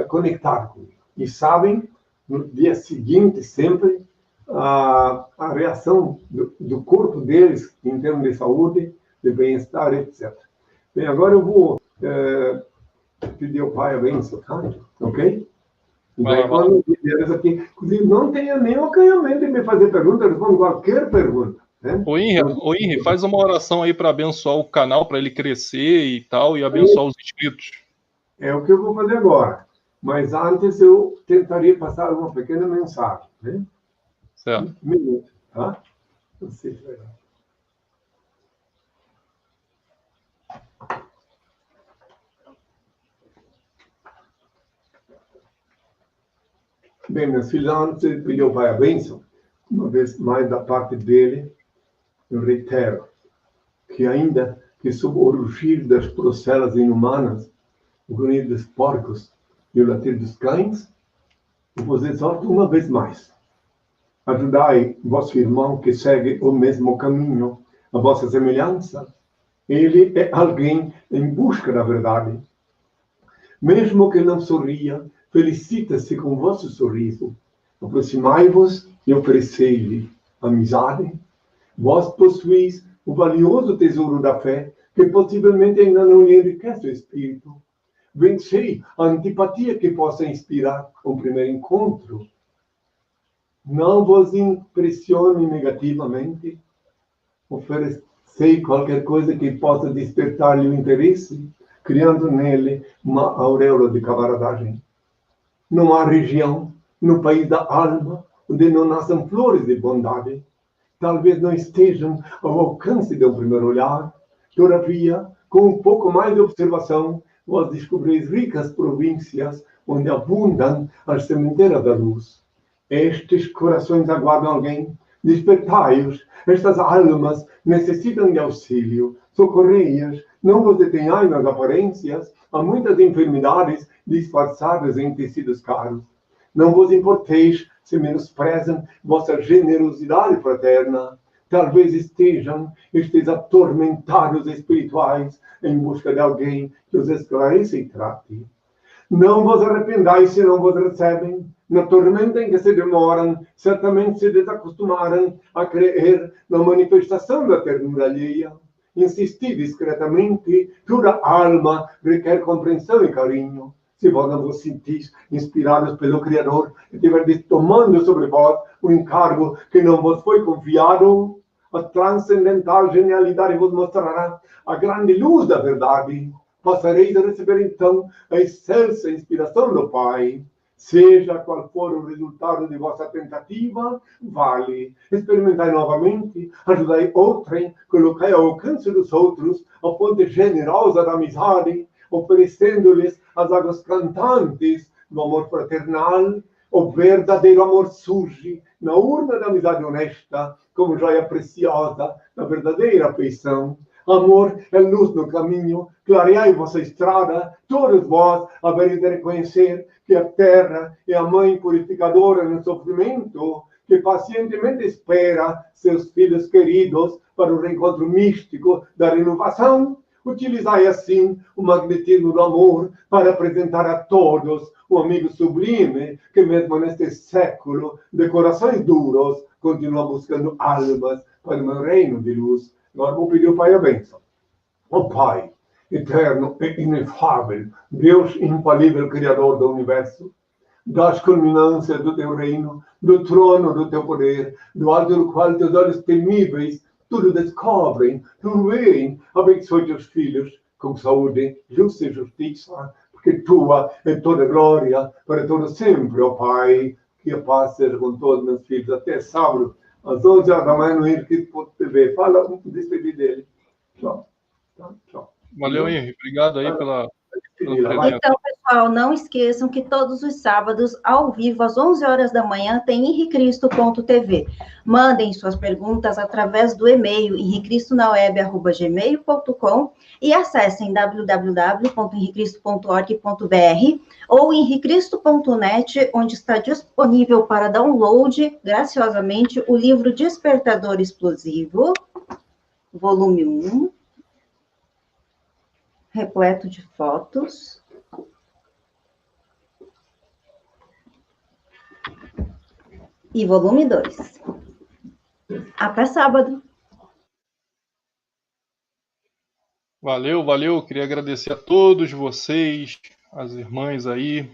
conectados comigo. E sabem, no dia seguinte, sempre, a reação do corpo deles, em termos de saúde, de bem-estar, etc. Bem, agora eu vou pedir ao Pai a bênção, tá? Ok? E daí, quando vieres aqui, inclusive, não tenha nenhum acanhamento de me fazer pergunta, eu respondo qualquer pergunta. Né? Ô Henry, faz uma oração aí para abençoar o canal, para ele crescer e tal, e abençoar os inscritos. É o que eu vou fazer agora. Mas antes eu tentaria passar uma pequena mensagem. Né? Certo. Um minuto, tá? Não sei se vai dar. Bem, meus filhos, antes de pedir ao Pai a bênção, uma vez mais da parte dele, eu reitero que ainda que sob o rugir das procelas inumanas, o grunhir dos porcos e o latir dos cães, eu vos exorto uma vez mais. Ajudai vosso irmão que segue o mesmo caminho, a vossa semelhança. Ele é alguém em busca da verdade. Mesmo que não sorria, felicita-se com vosso sorriso. Aproximai-vos e oferecei-lhe amizade. Vós possuís o valioso tesouro da fé, que possivelmente ainda não lhe enriquece o espírito. Vencei a antipatia que possa inspirar um primeiro encontro. Não vos impressione negativamente. Oferecei qualquer coisa que possa despertar-lhe o interesse, criando nele uma auréola de camaradagem. Não há região no país da alma onde não nasçam flores de bondade. Talvez não estejam ao alcance de um primeiro olhar. Todavia, com um pouco mais de observação, vós descobrireis ricas províncias onde abundam as sementeiras da luz. Estes corações aguardam alguém. Despertai-os. Estas almas necessitam de auxílio. Socorrei-as. Não vos detenhais nas aparências. Há muitas enfermidades disfarçadas em tecidos caros. Não vos importeis se menosprezam vossa generosidade fraterna. Talvez estejam estes atormentados espirituais em busca de alguém que os esclareça e trate. Não vos arrependais se não vos recebem. Na tormenta em que se demoram, certamente se desacostumaram a crer na manifestação da ternura alheia. Insisti discretamente, toda alma requer compreensão e carinho. Se vós não vos sentis inspirados pelo Criador e tiverdes tomando sobre vós o encargo que não vos foi confiado, a transcendental genialidade vos mostrará a grande luz da verdade. Passareis a receber então a excelsa inspiração do Pai. Seja qual for o resultado de vossa tentativa, vale. Experimentai novamente, ajudai outrem, colocai ao alcance dos outros a fonte generosa da amizade, oferecendo-lhes as águas cantantes do amor fraternal. O verdadeiro amor surge na urna da amizade honesta, como joia preciosa da verdadeira afeição. Amor é luz no caminho, clareai vossa estrada, todos vós havereis de reconhecer que a terra é a mãe purificadora no sofrimento, que pacientemente espera seus filhos queridos para o reencontro místico da renovação. Utilizai assim o magnetismo do amor para apresentar a todos um amigo sublime que mesmo neste século de corações duros continua buscando almas para o meu reino de luz. Agora vou pedir ao Pai a bênção. Ó Pai, eterno e inefável, Deus infalível, Criador do Universo, das culminâncias do Teu reino, do trono do Teu poder, do alto do qual Teus olhos temíveis tudo descobrem, tudo veem, abençoe Teus filhos com saúde, justa e justiça, porque Tua é toda glória, para todo sempre, ó Pai. Que a paz seja com todos meus filhos. Até sábado, às 11 horas da manhã no Henrique.tv. Fala, despedir dele. Tchau. Tchau. Valeu, Henrique. Obrigado aí pela presença. Então, pessoal, não esqueçam que todos os sábados, ao vivo, às 11 horas da manhã, tem henricristo.tv. Mandem suas perguntas através do e-mail henricristonaWeb@gmail.com e acessem www.henricristo.org.br ou henricristo.net, onde está disponível para download, graciosamente, o livro Despertador Explosivo, volume 1, repleto de fotos. E volume 2. Até sábado. Valeu. Queria agradecer a todos vocês, as irmãs aí,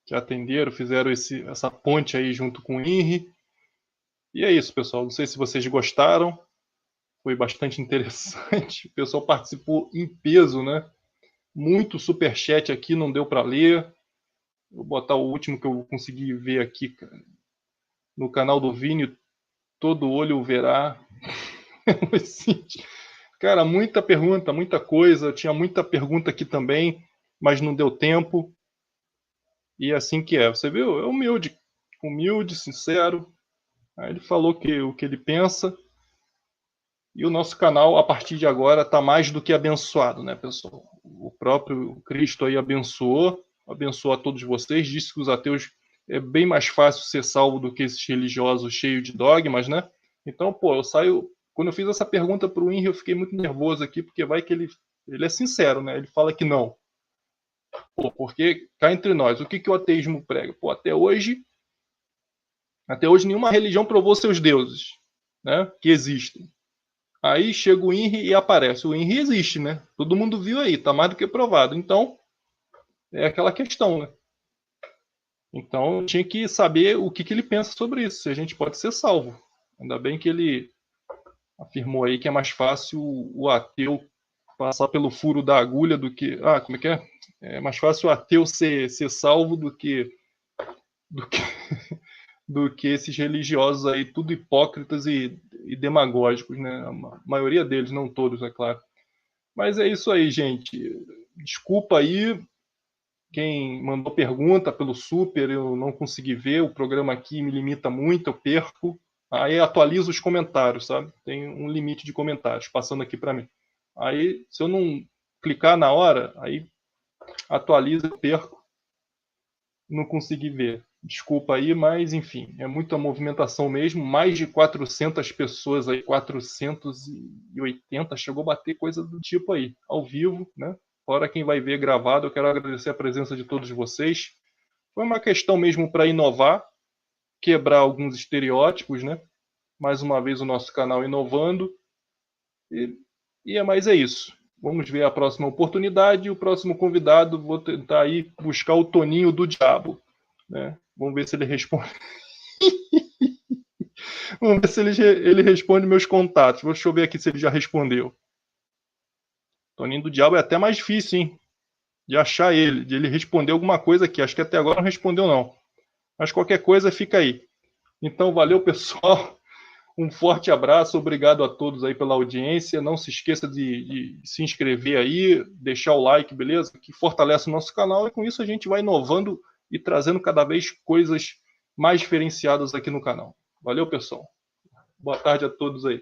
que atenderam, fizeram essa ponte aí junto com o Henri. E é isso, pessoal. Não sei se vocês gostaram. Foi bastante interessante. O pessoal participou em peso, né? Muito superchat aqui, não deu para ler. Vou botar o último que eu consegui ver aqui, cara. No canal do Vini, todo olho verá. Cara, muita pergunta, muita coisa. Tinha muita pergunta aqui também, mas não deu tempo. E é assim que é. Você viu? É humilde, sincero. Aí ele falou o que ele pensa. E o nosso canal, a partir de agora, está mais do que abençoado, né, pessoal? O próprio Cristo aí abençoou a todos vocês, disse que os ateus é bem mais fácil ser salvo do que esses religiosos cheios de dogmas, né? Então, pô, eu saio... Quando eu fiz essa pergunta para o Henry, eu fiquei muito nervoso aqui, porque vai que ele é sincero, né? Ele fala que não. Pô, porque, cá entre nós, o que o ateísmo prega? Pô, até hoje nenhuma religião provou seus deuses, né? Que existem. Aí chega o INRI e aparece. O INRI existe, né? Todo mundo viu aí, tá mais do que provado. Então, é aquela questão, né? Então, eu tinha que saber o que ele pensa sobre isso, se a gente pode ser salvo. Ainda bem que ele afirmou aí que é mais fácil o ateu passar pelo furo da agulha do que... Ah, como é que é? É mais fácil o ateu ser salvo do que esses religiosos aí, tudo hipócritas e demagógicos, né? A maioria deles, não todos, é claro. Mas é isso aí, gente. Desculpa aí quem mandou pergunta pelo Super, eu não consegui ver, o programa aqui me limita muito, eu perco. Aí atualizo os comentários, sabe? Tem um limite de comentários passando aqui para mim. Aí, se eu não clicar na hora, aí atualiza, eu perco. Não consegui ver. Desculpa aí, mas enfim, é muita movimentação mesmo. Mais de 400 pessoas aí, 480, chegou a bater coisa do tipo aí, ao vivo, né? Fora quem vai ver gravado, eu quero agradecer a presença de todos vocês. Foi uma questão mesmo para inovar, quebrar alguns estereótipos, né? Mais uma vez o nosso canal inovando. Mas é isso. Vamos ver a próxima oportunidade. O próximo convidado, vou tentar aí buscar o Toninho do Diabo, né? Vamos ver se ele responde. Vamos ver se ele responde meus contatos. Deixa eu ver aqui se ele já respondeu. Toninho do Diabo é até mais difícil, hein? De achar ele, de ele responder alguma coisa aqui. Acho que até agora não respondeu, não. Mas qualquer coisa, fica aí. Então, valeu, pessoal. Um forte abraço. Obrigado a todos aí pela audiência. Não se esqueça de se inscrever aí, deixar o like, beleza? Que fortalece o nosso canal. E com isso a gente vai inovando e trazendo cada vez coisas mais diferenciadas aqui no canal. Valeu, pessoal. Boa tarde a todos aí.